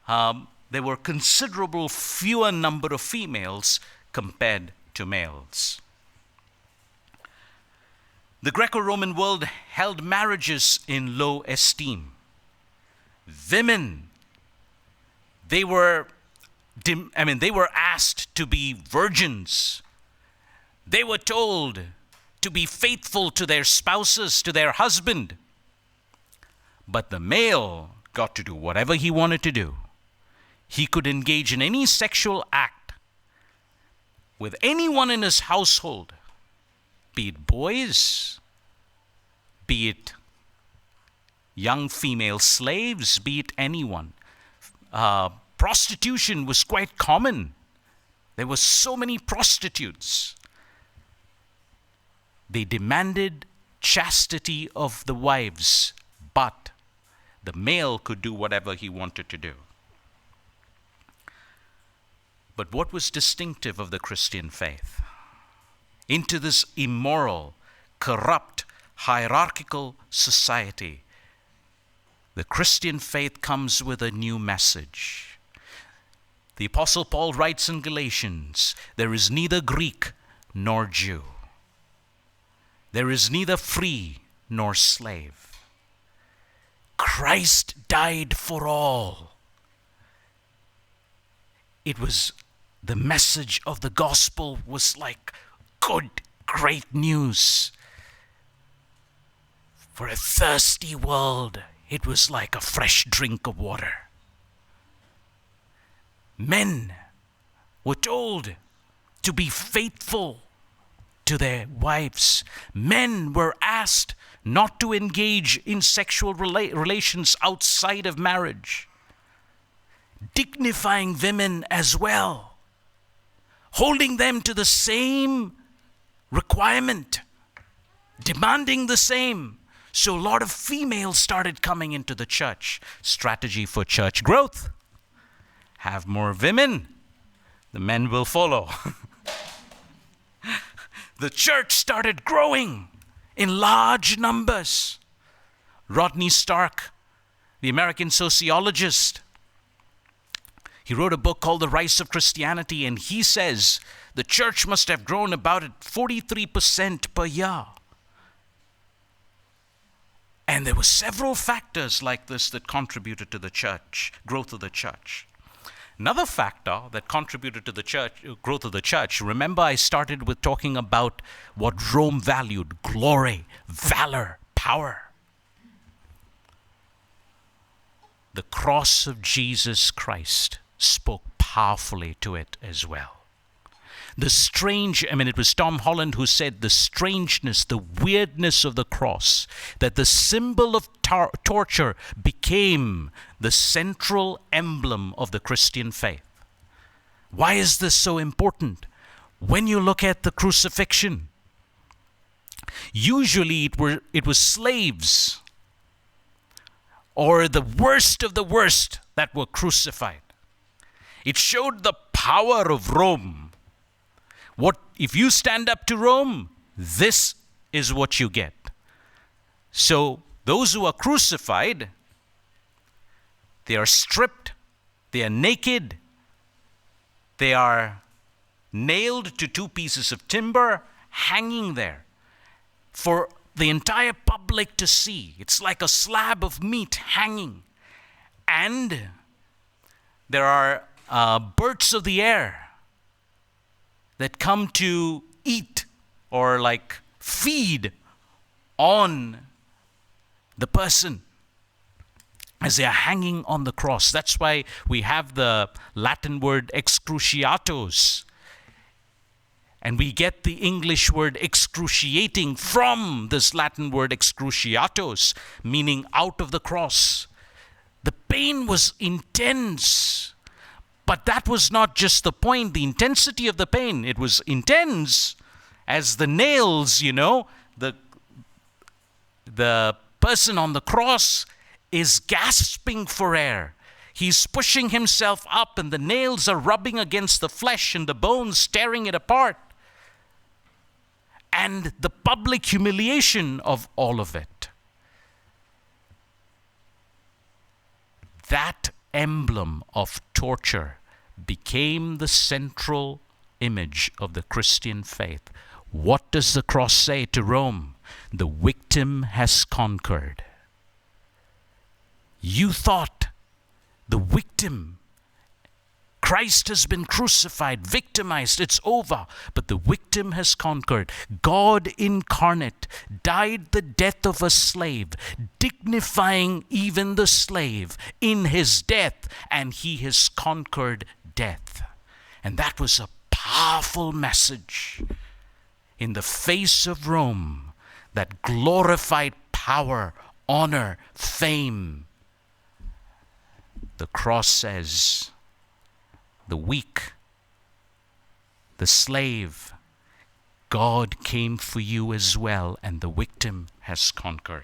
there were considerable fewer number of females compared to males. The Greco-Roman world held marriages in low esteem. Women, they were asked to be virgins. They were told to be faithful to their spouses, to their husband. But the male got to do whatever he wanted to do. He could engage in any sexual act with anyone in his household, be it boys, be it young female slaves, be it anyone. Prostitution was quite common. There were so many prostitutes. They demanded chastity of the wives, but the male could do whatever he wanted to do. But what was distinctive of the Christian faith? Into this immoral, corrupt, hierarchical society, the Christian faith comes with a new message. The Apostle Paul writes in Galatians, "There is neither Greek nor Jew. there is neither free nor slave. Christ died for all. It was the message of the gospel was like good, great news. For a thirsty world, it was like a fresh drink of water. Men were told to be faithful to their wives. Men were asked not to engage in sexual relations outside of marriage. Dignifying women as well. Holding them to the same requirement. Demanding the same. So a lot of females started coming into the church. Strategy for church growth. Have more women. The men will follow. The church started growing in large numbers. Rodney Stark, the American sociologist, he wrote a book called The Rise of Christianity, and he says the church must have grown about at 43% per year. And there were several factors like this that contributed to the church, growth of the church. Another factor that contributed to the church, growth of the church, remember I started with talking about what Rome valued: glory, valor, power. The cross of Jesus Christ spoke powerfully to it as well. It was Tom Holland who said the strangeness, the weirdness of the cross, that the symbol of torture became the central emblem of the Christian faith. Why is this so important? When you look at the crucifixion, usually it was slaves or the worst of the worst that were crucified. It showed the power of Rome. If you stand up to Rome, this is what you get. So those who are crucified, they are stripped, they are naked, they are nailed to 2 pieces of timber, hanging there for the entire public to see. It's like a slab of meat hanging. And there are birds of the air that come to eat or like feed on the person as they are hanging on the cross. That's why we have the Latin word excruciatos. And we get the English word excruciating from this Latin word excruciatos, meaning out of the cross. The pain was intense. But that was not just the point, the intensity of the pain. It was intense as the nails, the person on the cross is gasping for air. He's pushing himself up and the nails are rubbing against the flesh and the bones, tearing it apart. And the public humiliation of all of it. That emblem of torture became the central image of the Christian faith. What does the cross say to Rome? The victim has conquered. You thought the victim, Christ has been crucified, victimized, it's over. But the victim has conquered. God incarnate died the death of a slave, dignifying even the slave in his death, and he has conquered death. And that was a powerful message in the face of Rome that glorified power, honor, fame. The cross says, the weak, the slave, God came for you as well, and the victim has conquered.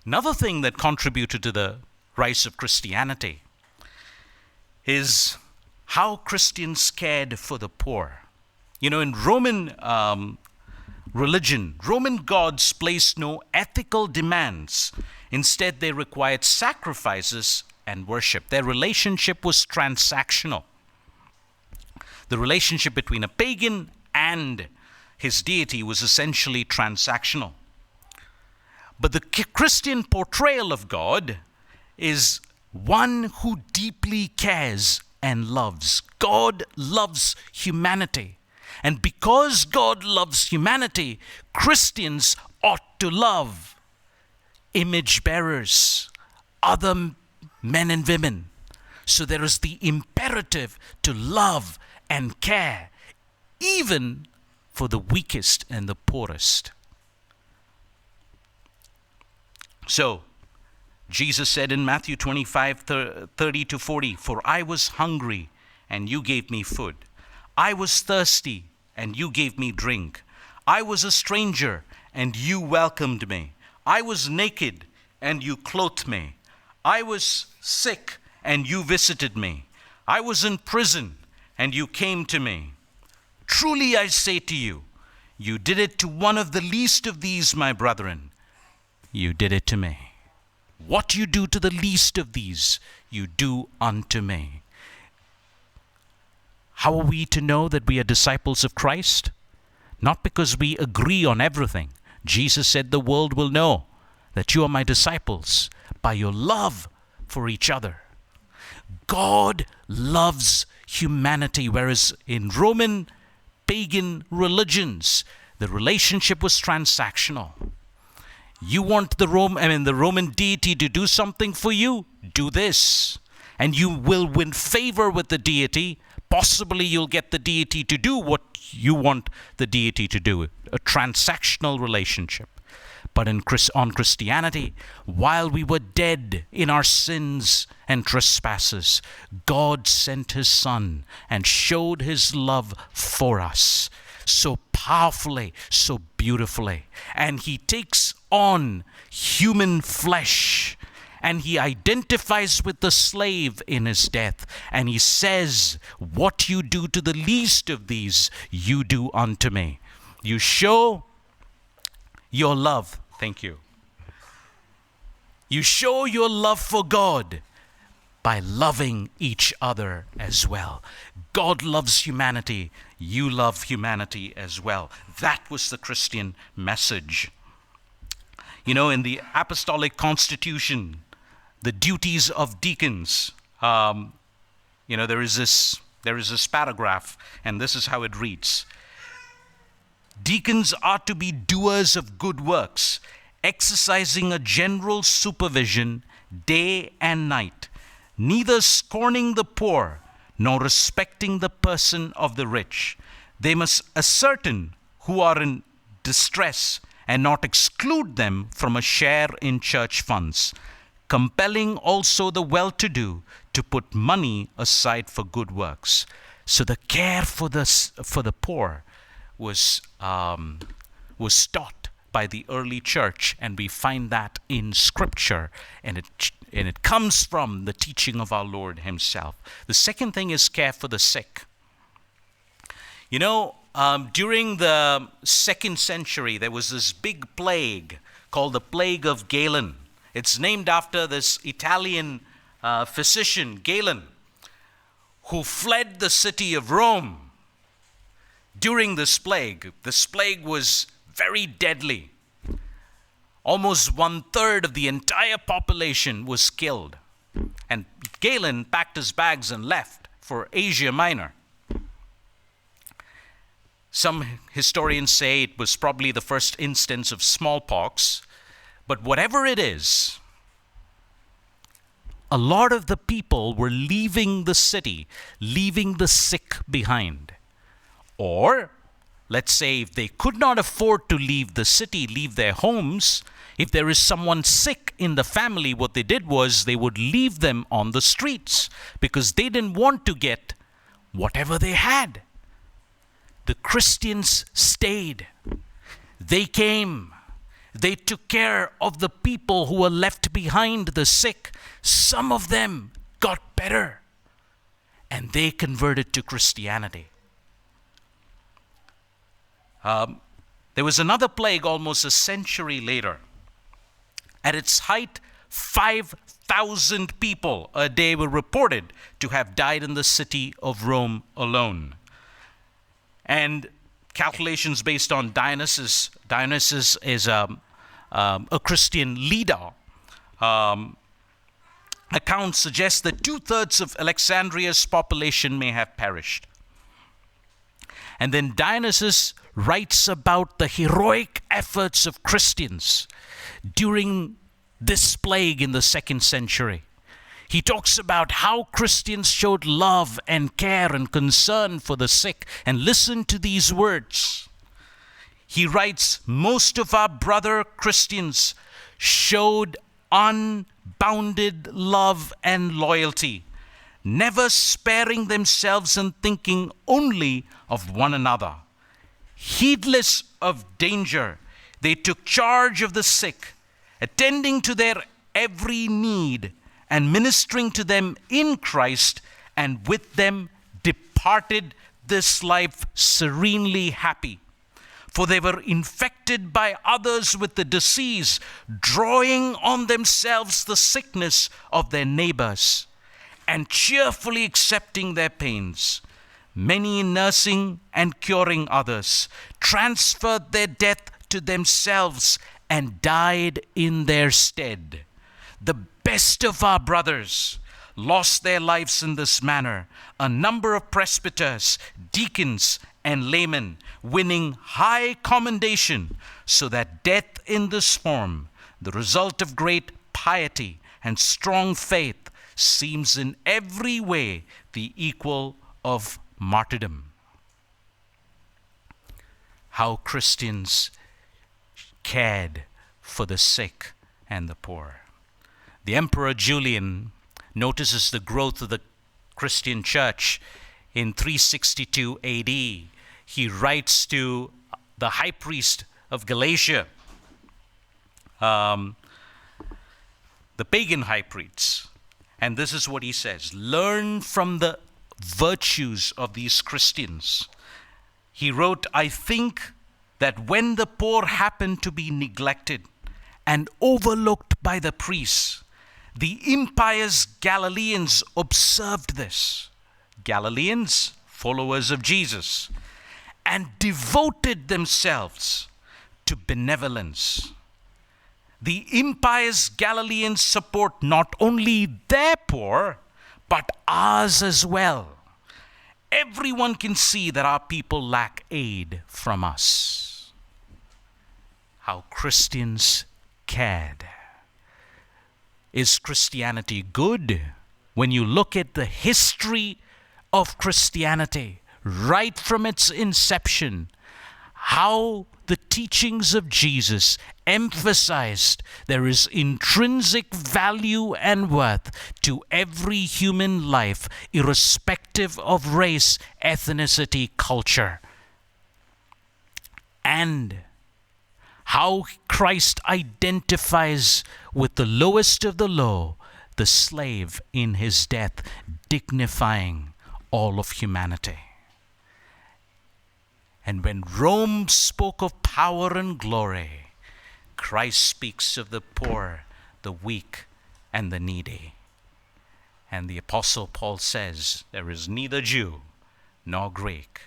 Another thing that contributed to the rise of Christianity is how Christians cared for the poor. In Roman religion, Roman gods placed no ethical demands. Instead, they required sacrifices and worship. Their relationship was transactional. The relationship between a pagan and his deity was essentially transactional. But the Christian portrayal of God is one who deeply cares and loves. God loves humanity. And because God loves humanity, Christians ought to love image bearers, other men and women. So there is the imperative to love and care, even for the weakest and the poorest. So, Jesus said in Matthew 25:30-40, "For I was hungry, and you gave me food. I was thirsty, and you gave me drink. I was a stranger, and you welcomed me. I was naked, and you clothed me. I was sick, and you visited me. I was in prison, and you came to me. Truly I say to you, you did it to one of the least of these, my brethren. You did it to me. What you do to the least of these, you do unto me." How are we to know that we are disciples of Christ? Not because we agree on everything. Jesus said the world will know that you are my disciples by your love for each other. God loves humanity, whereas in Roman pagan religions, the relationship was transactional. You want the Roman deity to do something for you? Do this. And you will win favor with the deity. Possibly you'll get the deity to do what you want the deity to do. A transactional relationship. But on Christianity, while we were dead in our sins and trespasses, God sent his Son and showed his love for us so powerfully, so beautifully. And he takes on human flesh, and he identifies with the slave in his death, and he says, "What you do to the least of these, you do unto me." You show your love. Thank you. You show your love for God by loving each other as well. God loves humanity. You love humanity as well. That was the Christian message. You know, in the Apostolic Constitution, the duties of deacons, there is this paragraph, and this is how it reads. Deacons are to be doers of good works, exercising a general supervision day and night, neither scorning the poor, nor respecting the person of the rich. They must ascertain who are in distress and not exclude them from a share in church funds, compelling also the well-to-do to put money aside for good works. So the care for the poor was taught by the early church, and we find that in Scripture, and it comes from the teaching of our Lord himself. The second thing is care for the sick. You know, during the 2nd century, there was this big plague called the Plague of Galen. It's named after this Italian physician, Galen, who fled the city of Rome during this plague. This plague was very deadly. Almost 1/3 of the entire population was killed. And Galen packed his bags and left for Asia Minor. Some historians say it was probably the first instance of smallpox, but whatever it is, a lot of the people were leaving the city, leaving the sick behind. Or, let's say, if they could not afford to leave the city, leave their homes, if there is someone sick in the family, what they did was they would leave them on the streets because they didn't want to get whatever they had. The Christians stayed. They came. They took care of the people who were left behind, the sick. Some of them got better, and they converted to Christianity. There was another plague almost a century later. At its height, 5,000 people a day were reported to have died in the city of Rome alone. And calculations based on Dionysus. Dionysus is a Christian leader. Accounts suggest that 2/3 of Alexandria's population may have perished. And then Dionysus writes about the heroic efforts of Christians during this plague in the 2nd century. He talks about how Christians showed love and care and concern for the sick. And listen to these words. He writes, most of our brother Christians showed unbounded love and loyalty, never sparing themselves and thinking only of one another. Heedless of danger, they took charge of the sick, attending to their every need and ministering to them in Christ, and with them departed this life serenely happy. For they were infected by others with the disease, drawing on themselves the sickness of their neighbors, and cheerfully accepting their pains. Many in nursing and curing others transferred their death to themselves and died in their stead. The best of our brothers lost their lives in this manner, a number of presbyters, deacons, and laymen, winning high commendation, so that death in this form, the result of great piety and strong faith, seems in every way the equal of martyrdom. How Christians cared for the sick and the poor. The Emperor Julian notices the growth of the Christian church in 362 AD. He writes to the high priest of Galatia, the pagan high priests, and this is what he says: learn from the virtues of these Christians. He wrote, I think that when the poor happen to be neglected and overlooked by the priests, the impious Galileans observed this. Galileans, followers of Jesus, and devoted themselves to benevolence. The impious Galileans support not only their poor, but ours as well. Everyone can see that our people lack aid from us. How Christians cared. Is Christianity good? When you look at the history of Christianity, right from its inception, how the teachings of Jesus emphasized there is intrinsic value and worth to every human life, irrespective of race, ethnicity, culture. And how Christ identifies with the lowest of the low, the slave in his death, dignifying all of humanity. And when Rome spoke of power and glory, Christ speaks of the poor, the weak, and the needy. And the Apostle Paul says, there is neither Jew nor Greek,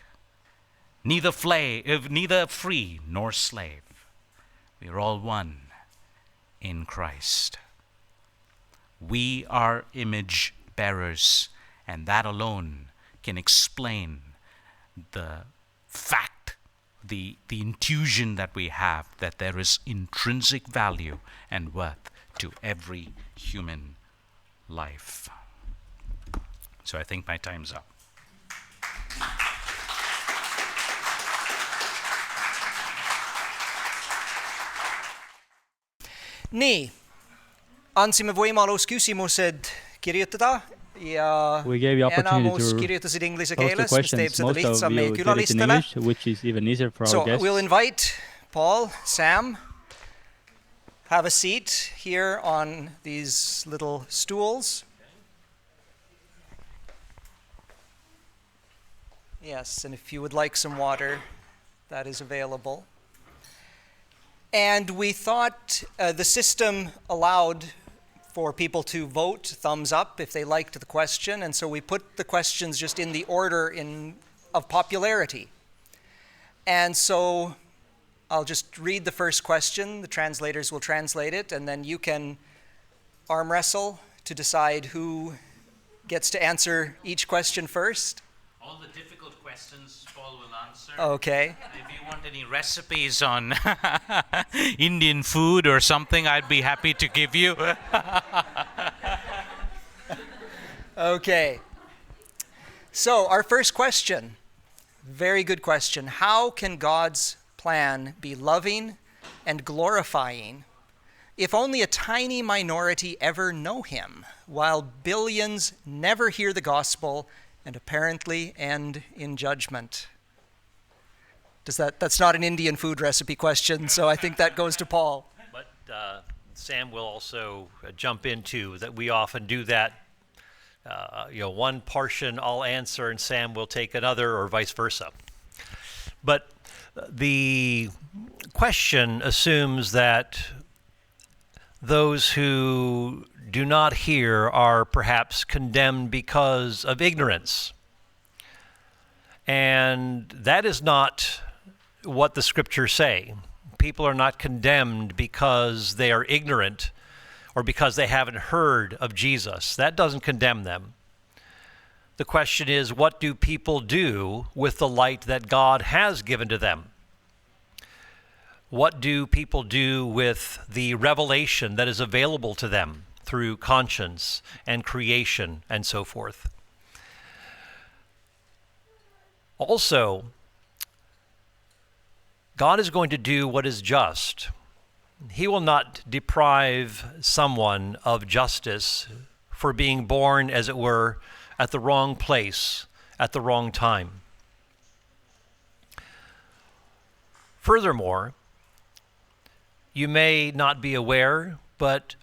neither free nor slave. We are all one in Christ. We are image bearers, and that alone can explain the fact, the intuition that we have that there is intrinsic value and worth to every human life. So I think my time's up. Nii, andsime võimalus küsimused kirjutada ja enamus kirjutasid inglise keeles, mis teeb seda lihtsam meie külalistele. So we'll invite Paul, Sam, have a seat here on these little stools. Yes, and if you would like some water, that is available. And we thought the system allowed for people to vote thumbs up if they liked the question, and so we put the questions just in the order of popularity. And so I'll just read the first question. The translators will translate it, and then you can arm wrestle to decide who gets to answer each question first. All the difficult questions Paul will answer. Okay. If you want any recipes on Indian food or something, I'd be happy to give you. Okay. So our first question, very good question. How can God's plan be loving and glorifying if only a tiny minority ever know him, while billions never hear the gospel and apparently end in judgment? That's not an Indian food recipe question, so I think that goes to Paul. But Sam will also jump into that. We often do that. One portion I'll answer and Sam will take another, or vice versa. But the question assumes that those who do not hear are perhaps condemned because of ignorance. And that is not what the scriptures say. People are not condemned because they are ignorant or because they haven't heard of Jesus. That doesn't condemn them. The question is, what do people do with the light that God has given to them? What do people do with the revelation that is available to them through conscience and creation and so forth? Also, God is going to do what is just. He will not deprive someone of justice for being born, as it were, at the wrong place at the wrong time. Furthermore, you may not be aware, but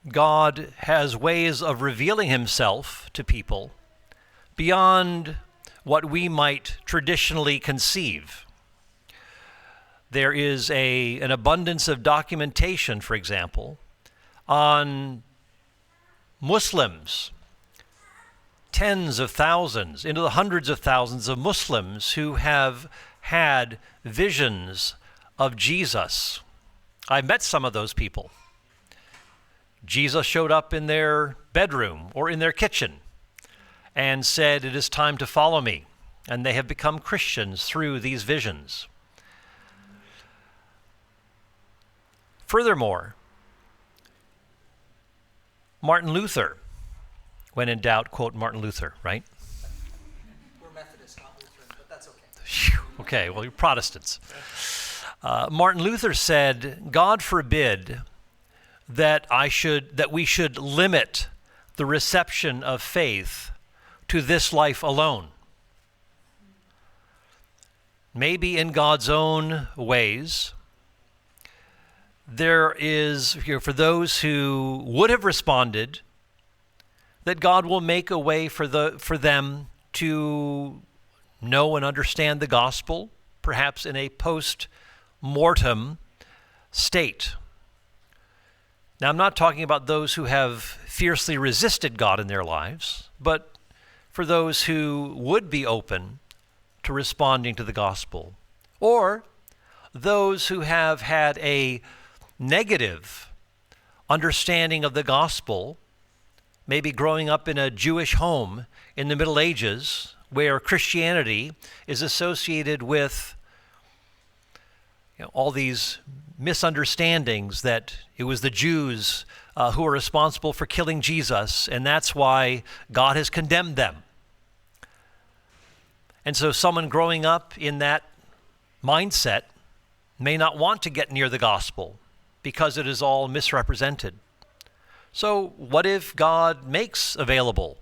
God has ways of revealing himself to people beyond what we might traditionally conceive. There is an abundance of documentation, for example, on Muslims, tens of thousands, into the hundreds of thousands of Muslims who have had visions of Jesus. I've met some of those people. Jesus showed up in their bedroom or in their kitchen and said, "It is time to follow me." And they have become Christians through these visions. Furthermore, Martin Luther, when in doubt, quote Martin Luther, right? We're Methodist, not Lutheran, but that's okay. Phew. Okay, well, you're Protestants. Martin Luther said, "God forbid that we should limit the reception of faith to this life alone." Maybe in God's own ways, there is, for those who would have responded, that God will make a way for them to know and understand the gospel, perhaps in a post-mortem state. Now, I'm not talking about those who have fiercely resisted God in their lives, but for those who would be open to responding to the gospel, or those who have had a negative understanding of the gospel, maybe growing up in a Jewish home in the Middle Ages where Christianity is associated with all these misunderstandings that it was the Jews who were responsible for killing Jesus, and that's why God has condemned them. And so someone growing up in that mindset may not want to get near the gospel because it is all misrepresented. So what if God makes available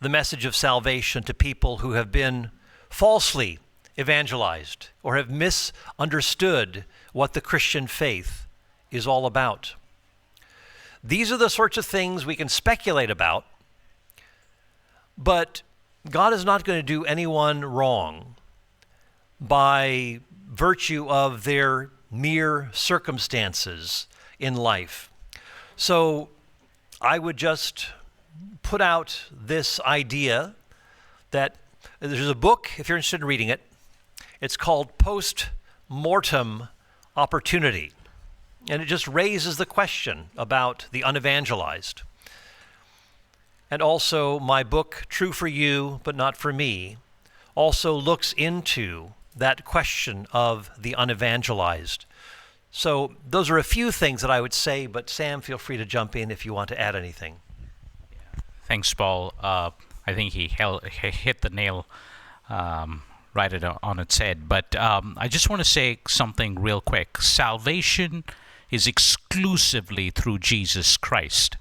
the message of salvation to people who have been falsely evangelized or have misunderstood what the Christian faith is all about? These are the sorts of things we can speculate about, but God is not going to do anyone wrong by virtue of their mere circumstances in life. So I would just put out this idea that there's a book, if you're interested in reading it, It's called post-mortem opportunity. And it just raises the question about the unevangelized. And also my book, True for You, But Not for Me, also looks into that question of the unevangelized. So those are a few things that I would say, but Sam, feel free to jump in if you want to add anything. Thanks, Paul. I think he hit the nail right on its head. But I just want to say something real quick. Salvation is exclusively through Jesus Christ.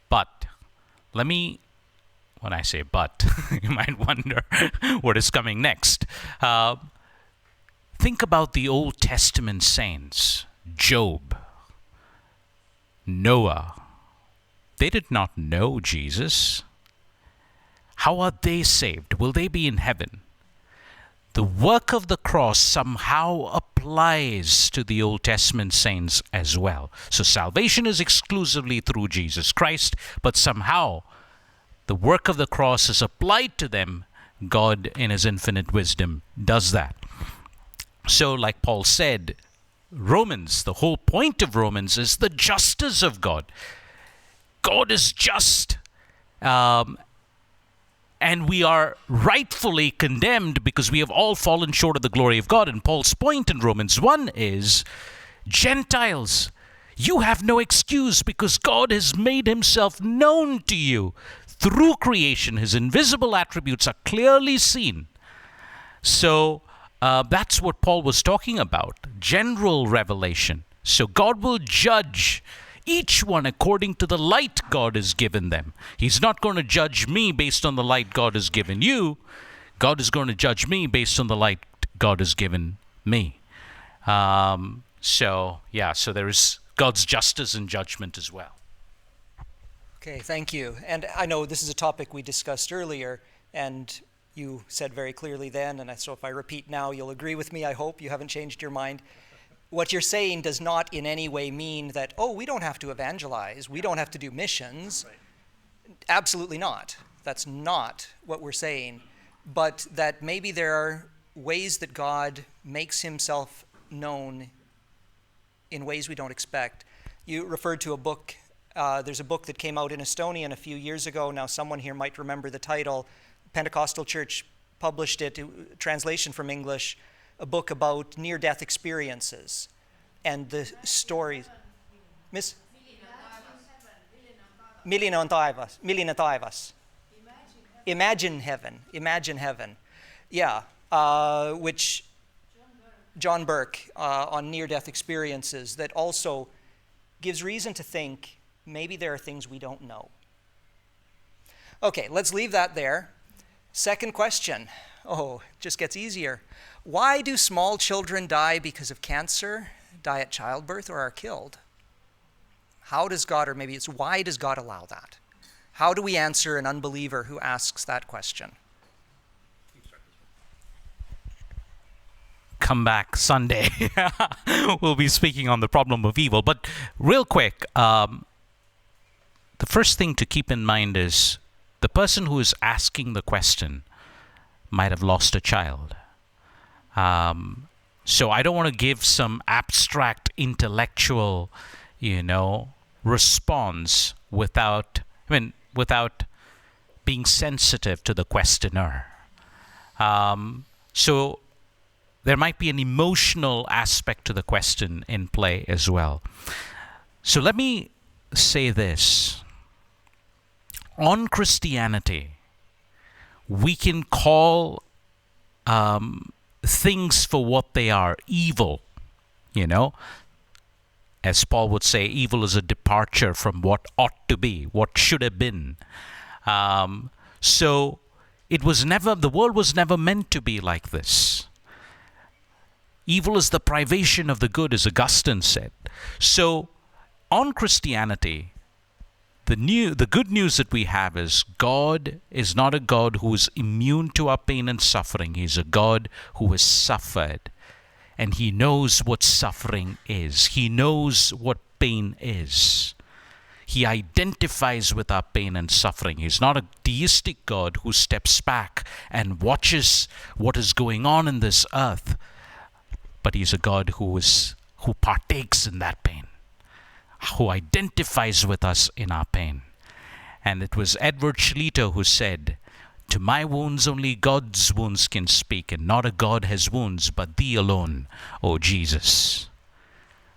But when I say but, you might wonder what is coming next. Think about the Old Testament saints. Job, Noah. They did not know Jesus. How are they saved? Will they be in heaven? The work of the cross somehow applies to the Old Testament saints as well. So salvation is exclusively through Jesus Christ, but somehow the work of the cross is applied to them. God, in his infinite wisdom, does that. So, like Paul said, Romans, the whole point of Romans is the justice of God. God is just. And we are rightfully condemned because we have all fallen short of the glory of God. And Paul's point in Romans 1 is, Gentiles, you have no excuse because God has made himself known to you. Through creation, his invisible attributes are clearly seen. So that's what Paul was talking about, general revelation. So God will judge each one according to the light God has given them. He's not going to judge me based on the light God has given you. God is going to judge me based on the light God has given me. So there is God's justice and judgment as well. Okay, thank you. And I know this is a topic we discussed earlier, and you said very clearly then, and so if I repeat now, you'll agree with me, I hope. You haven't changed your mind. What you're saying does not in any way mean that, we don't have to evangelize, we don't have to do missions. Right. Absolutely not. That's not what we're saying. But that maybe there are ways that God makes himself known in ways we don't expect. You referred to a book. There's a book that came out in Estonian a few years ago. Now someone here might remember the title. Pentecostal Church published it, translation from English, a book about near-death experiences and the stories. Miss? Milline taivas. Imagine heaven. Yeah, which John Burke on near-death experiences that also gives reason to think maybe there are things we don't know. Okay, let's leave that there. Second question. It just gets easier. Why do small children die because of cancer, die at childbirth, or are killed? How does God, or maybe it's why does God allow that? How do we answer an unbeliever who asks that question? Come back Sunday. We'll be speaking on the problem of evil. But real quick, the first thing to keep in mind is the person who is asking the question might have lost a child. So I don't want to give some abstract intellectual, response without being sensitive to the questioner. So there might be an emotional aspect to the question in play as well. So let me say this. On Christianity, we can call things for what they are, evil. As Paul would say, evil is a departure from what ought to be, what should have been. So the world was never meant to be like this. Evil is the privation of the good, as Augustine said. So on Christianity, the good news that we have is God is not a God who is immune to our pain and suffering. He's a God who has suffered. And he knows what suffering is. He knows what pain is. He identifies with our pain and suffering. He's not a deistic God who steps back and watches what is going on in this earth, but he's a God who partakes in that pain, who identifies with us in our pain. And it was Edward Schleter who said, "To my wounds only God's wounds can speak, and not a God has wounds, but thee alone, O Jesus."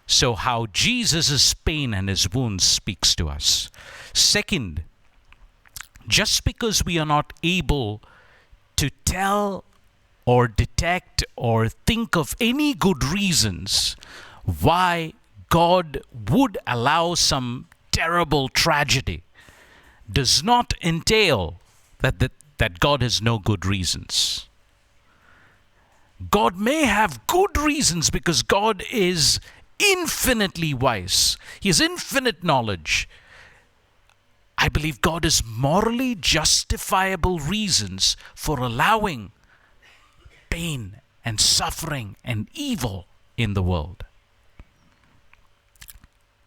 So how Jesus' pain and his wounds speaks to us. Second, just because we are not able to tell or detect or think of any good reasons why God would allow some terrible tragedy, does not entail that God has no good reasons. God may have good reasons because God is infinitely wise. He has infinite knowledge. I believe God has morally justifiable reasons for allowing pain and suffering and evil in the world.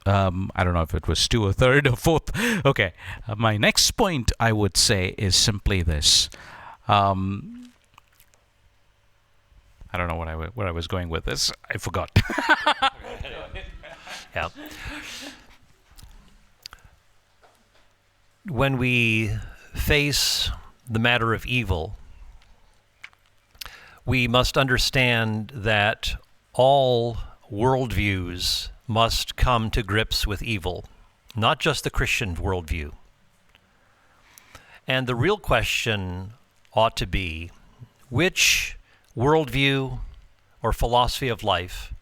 I don't know if it was 2 or 3rd or 4th. Okay. My next point, I would say, is simply this. I don't know where I was going with this. I forgot. Yeah. When we face the matter of evil, we must understand that all worldviews must come to grips with evil, not just the Christian worldview. And the real question ought to be, which worldview or philosophy of life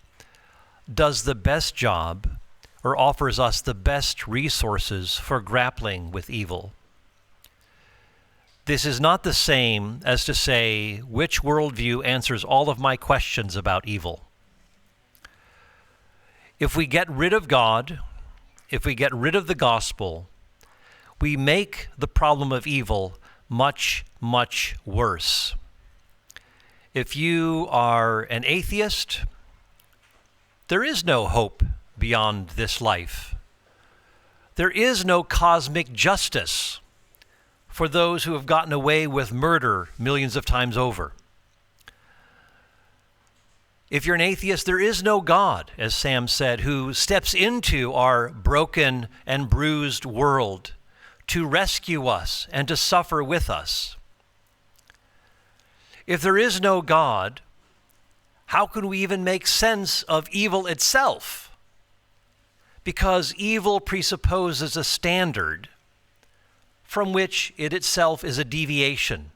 does the best job or offers us the best resources for grappling with evil? This is not the same as to say which worldview answers all of my questions about evil. If we get rid of God, if we get rid of the gospel, we make the problem of evil much, much worse. If you are an atheist, there is no hope beyond this life. There is no cosmic justice for those who have gotten away with murder millions of times over. If you're an atheist, there is no God, as Sam said, who steps into our broken and bruised world to rescue us and to suffer with us. If there is no God, how can we even make sense of evil itself? Because evil presupposes a standard from which it itself is a deviation,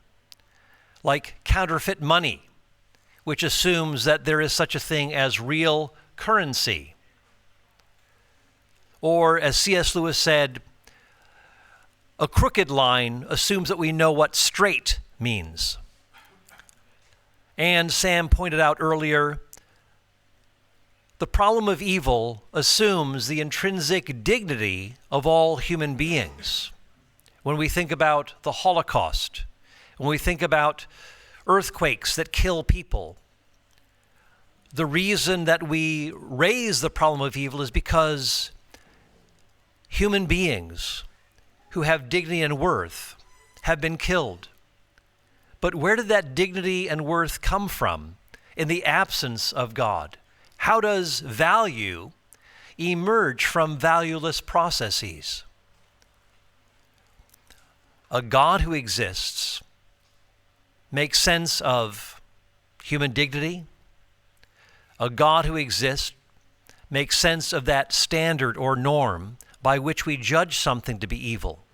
like counterfeit money, which assumes that there is such a thing as real currency. Or, as C.S. Lewis said, a crooked line assumes that we know what straight means. And Sam pointed out earlier, the problem of evil assumes the intrinsic dignity of all human beings. When we think about the Holocaust, when we think about earthquakes that kill people, the reason that we raise the problem of evil is because human beings who have dignity and worth have been killed. But where did that dignity and worth come from in the absence of God? How does value emerge from valueless processes? A God who exists makes sense of human dignity. A God who exists makes sense of that standard or norm by which we judge something to be evil.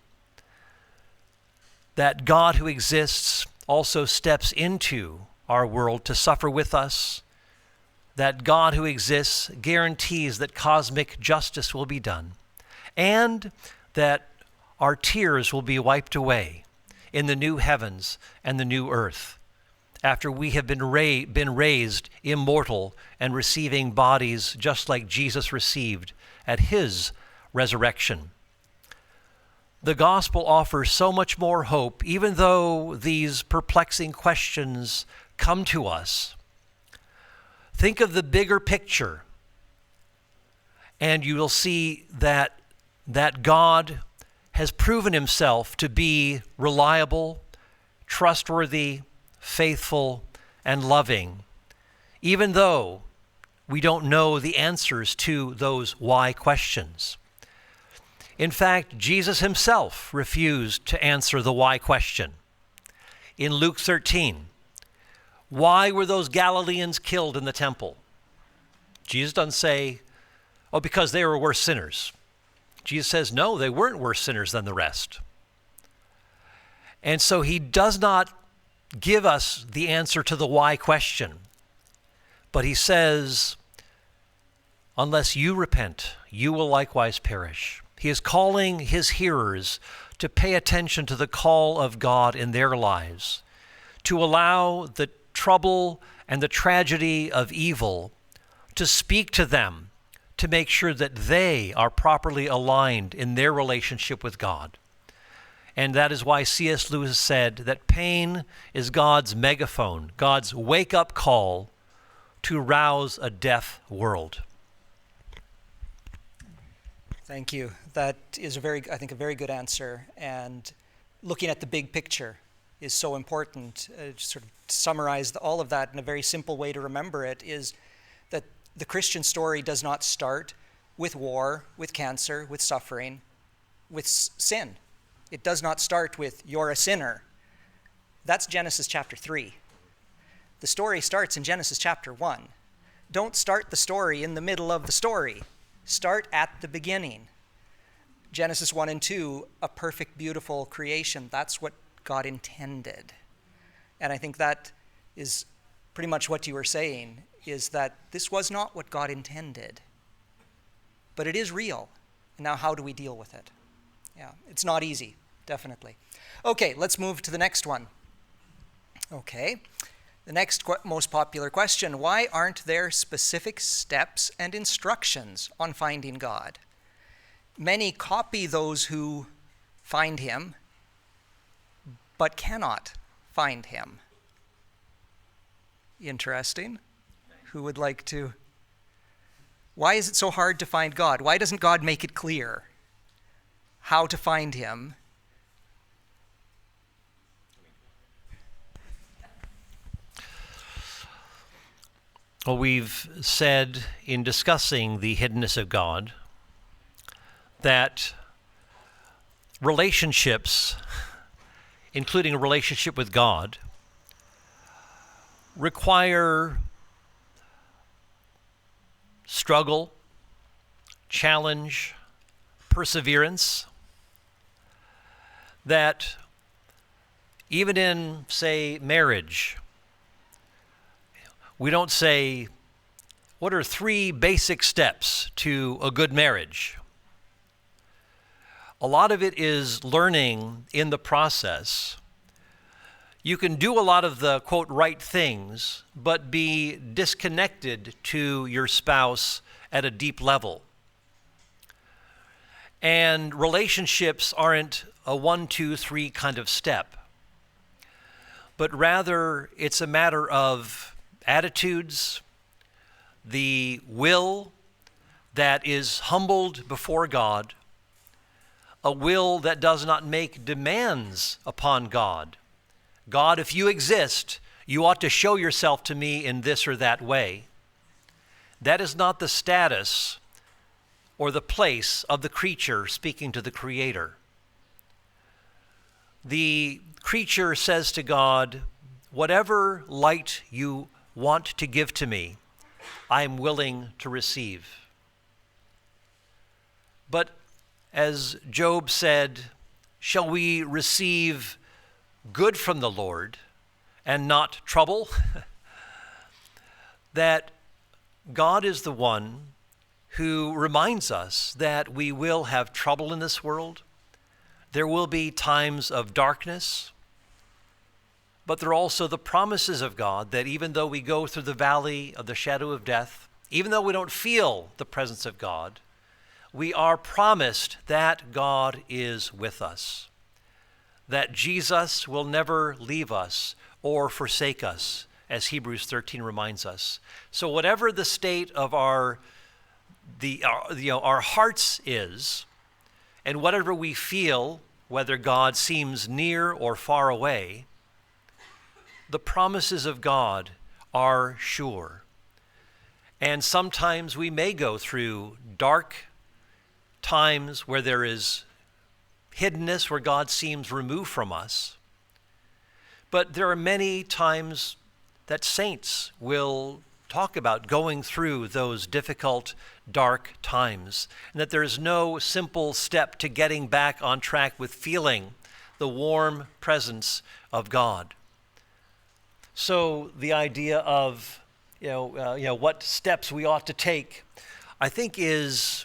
That God who exists also steps into our world to suffer with us. That God who exists guarantees that cosmic justice will be done, and that our tears will be wiped away in the new heavens and the new earth, after we have been raised immortal and receiving bodies just like Jesus received at his resurrection. The gospel offers so much more hope, even though these perplexing questions come to us. Think of the bigger picture, and you will see that that God has proven himself to be reliable, trustworthy, faithful, and loving, even though we don't know the answers to those why questions. In fact, Jesus himself refused to answer the why question. In Luke 13, why were those Galileans killed in the temple? Jesus doesn't say, oh, because they were worse sinners. Jesus says, no, they weren't worse sinners than the rest. And so he does not give us the answer to the why question, but he says, unless you repent, you will likewise perish. He is calling his hearers to pay attention to the call of God in their lives, to allow the trouble and the tragedy of evil to speak to them, to make sure that they are properly aligned in their relationship with God. And that is why C.S. Lewis said that pain is God's megaphone, God's wake-up call to rouse a deaf world. Thank you. That is I think a very good answer. And looking at the big picture is so important. Sort of to summarize all of that in a very simple way to remember it is that the Christian story does not start with war, with cancer, with suffering, with sin. It does not start with, you're a sinner. That's Genesis chapter 3. The story starts in Genesis chapter 1. Don't start the story in the middle of the story. Start at the beginning. Genesis 1 and 2, a perfect, beautiful creation. That's what God intended. And I think that is pretty much what you were saying, is that this was not what God intended. But it is real. Now, how do we deal with it? Yeah, it's not easy, definitely. Okay, let's move to the next one. Okay, the next most popular question, why aren't there specific steps and instructions on finding God? Many copy those who find him, but cannot find him. Interesting. Who would like to? Why is it so hard to find God? Why doesn't God make it clear how to find him? Well, we've said in discussing the hiddenness of God that relationships, including a relationship with God, require struggle, challenge, perseverance, that even in, say, marriage, we don't say, what are 3 basic steps to a good marriage? A lot of it is learning in the process. You can do a lot of the, quote, right things, but be disconnected to your spouse at a deep level. And relationships aren't a 1, 2, 3 kind of step, but rather it's a matter of attitudes, the will that is humbled before God, a will that does not make demands upon God. God, if you exist, you ought to show yourself to me in this or that way. That is not the status or the place of the creature speaking to the Creator. The creature says to God, whatever light you want to give to me, I am willing to receive. But as Job said, shall we receive good from the Lord and not trouble? That God is the one who reminds us that we will have trouble in this world. There will be times of darkness, but there are also the promises of God that even though we go through the valley of the shadow of death, even though we don't feel the presence of God, we are promised that God is with us, that Jesus will never leave us or forsake us, as Hebrews 13 reminds us. So whatever the state of our hearts is, And whatever we feel, whether God seems near or far away, the promises of God are sure. And sometimes we may go through dark times where there is hiddenness, where God seems removed from us. But there are many times that saints will talk about going through those difficult, dark times, and that there is no simple step to getting back on track with feeling the warm presence of God. So the idea of what steps we ought to take, I think, is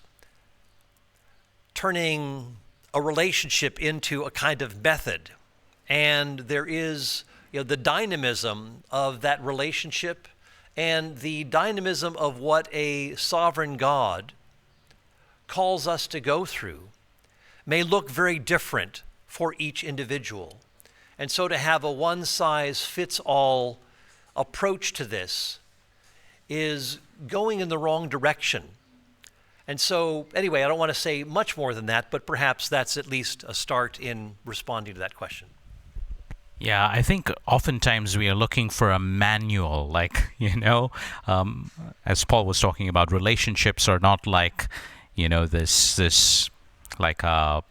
turning a relationship into a kind of method. And there is the dynamism of that relationship and the dynamism of what a sovereign God calls us to go through may look very different for each individual. And so to have a one-size-fits-all approach to this is going in the wrong direction. And so, anyway, I don't want to say much more than that, but perhaps that's at least a start in responding to that question. Yeah, I think oftentimes we are looking for a manual, as Paul was talking about, relationships are not like, this like a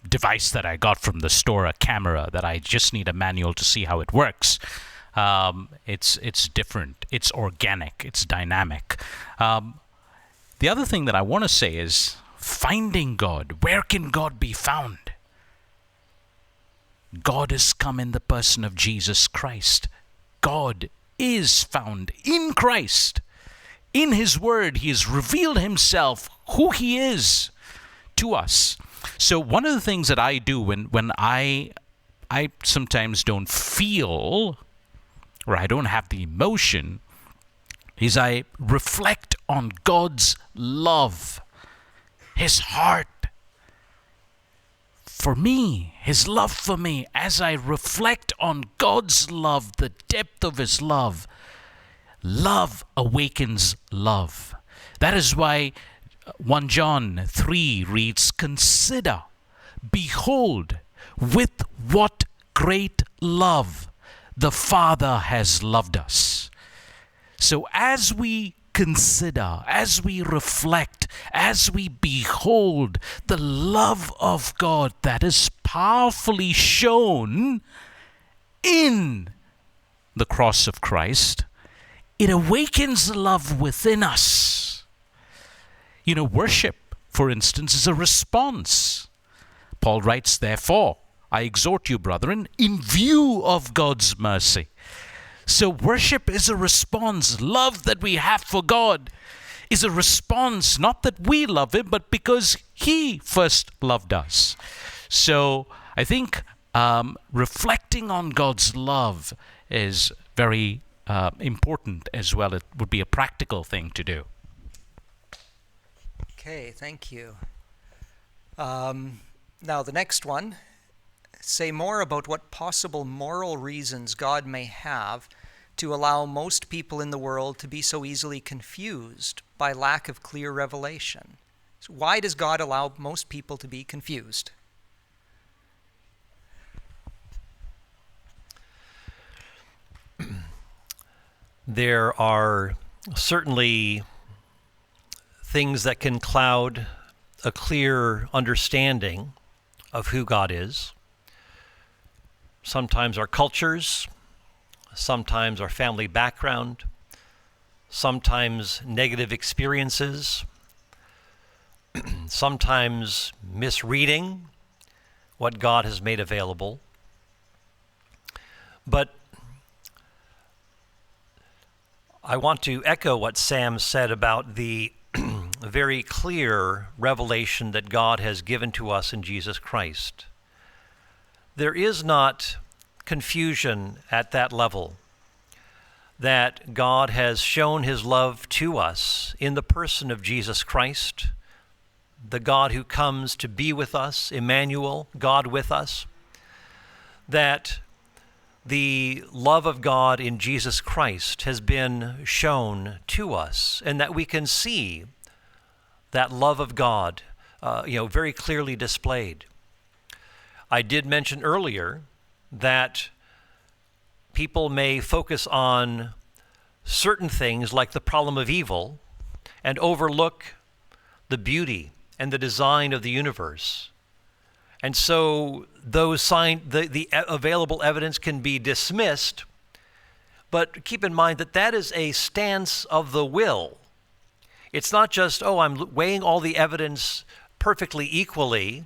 device that I got from the store, a camera that I just need a manual to see how it works. It's different, it's organic, it's dynamic. The other thing that I want to say is finding God. Where can God be found? God has come in the person of Jesus Christ. God is found in Christ. In His Word, He has revealed Himself, who He is, to us. So one of the things that I do when I sometimes don't feel, or I don't have the emotion, is I reflect on God's love, His heart for me, His love for me. As I reflect on God's love, the depth of His love, love awakens love. That is why 1 John 3 reads, "Consider, behold, with what great love the Father has loved us." So as we consider, as we reflect, as we behold the love of God that is powerfully shown in the cross of Christ, it awakens love within us. Worship, for instance, is a response. Paul writes, "Therefore, I exhort you, brethren, in view of God's mercy." So worship is a response. Love that we have for God is a response, not that we love Him, but because He first loved us. So I think reflecting on God's love is very important as well. It would be a practical thing to do. Okay, thank you. Now the next one. Say more about what possible moral reasons God may have to allow most people in the world to be so easily confused by lack of clear revelation. So why does God allow most people to be confused? There are certainly things that can cloud a clear understanding of who God is. Sometimes our cultures, sometimes our family background, sometimes negative experiences, sometimes misreading what God has made available. But I want to echo what Sam said about the very clear revelation that God has given to us in Jesus Christ. There is not confusion at that level, that God has shown His love to us in the person of Jesus Christ, the God who comes to be with us, Emmanuel, God with us, that the love of God in Jesus Christ has been shown to us, and that we can see that love of God very clearly displayed. I did mention earlier that people may focus on certain things like the problem of evil and overlook the beauty and the design of the universe. And so the available evidence can be dismissed, but keep in mind that that is a stance of the will. It's not just, I'm weighing all the evidence perfectly equally,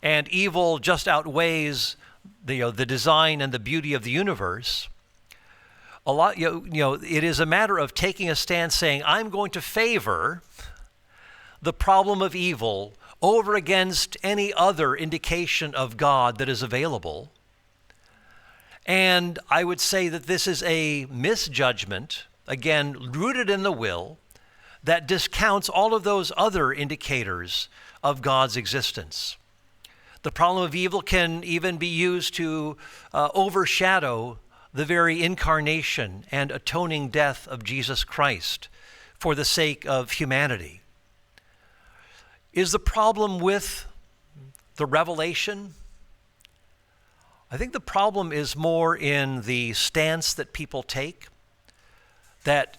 and evil just outweighs the design and the beauty of the universe. It is a matter of taking a stance saying, I'm going to favor the problem of evil over against any other indication of God that is available. And I would say that this is a misjudgment, again, rooted in the will, that discounts all of those other indicators of God's existence. The problem of evil can even be used to overshadow the very incarnation and atoning death of Jesus Christ for the sake of humanity. Is the problem with the revelation? I think the problem is more in the stance that people take, that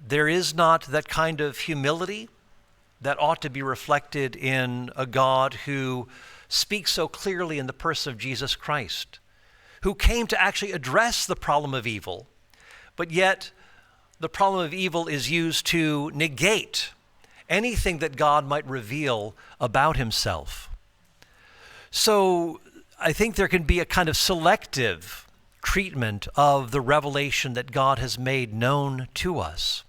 there is not that kind of humility that ought to be reflected in a God who speaks so clearly in the person of Jesus Christ, who came to actually address the problem of evil, but yet the problem of evil is used to negate anything that God might reveal about himself. So I think there can be a kind of selective treatment of the revelation that God has made known to us.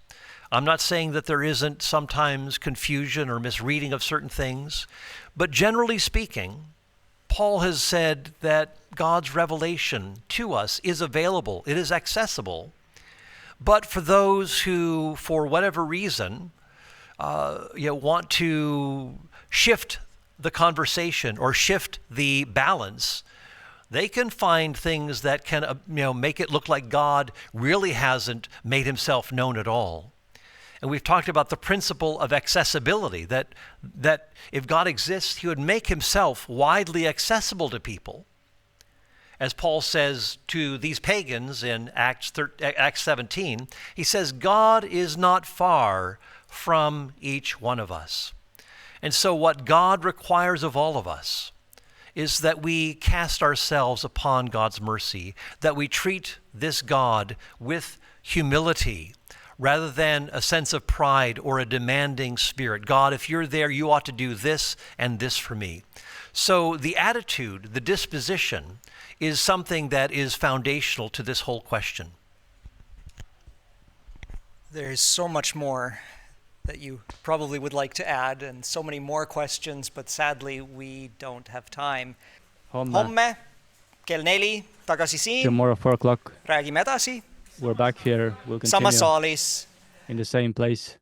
I'm not saying that there isn't sometimes confusion or misreading of certain things, but generally speaking, Paul has said that God's revelation to us is available, it is accessible, but for those who, for whatever reason, want to shift the conversation or shift the balance, they can find things that can make it look like God really hasn't made himself known at all. And we've talked about the principle of accessibility, that if God exists, he would make himself widely accessible to people. As Paul says to these pagans in Acts 17, he says, God is not far from each one of us. And so what God requires of all of us is that we cast ourselves upon God's mercy, that we treat this God with humility rather than a sense of pride or a demanding spirit. God, if you're there, you ought to do this and this for me. So the attitude, the disposition, is something that is foundational to this whole question. There's so much more that you probably would like to add, and so many more questions, but sadly we don't have time. Homme kell 4 tagasi siin. Tomorrow 4 o'clock. Räägime edasi. We're back here. We'll continue Samas saalis. In the same place.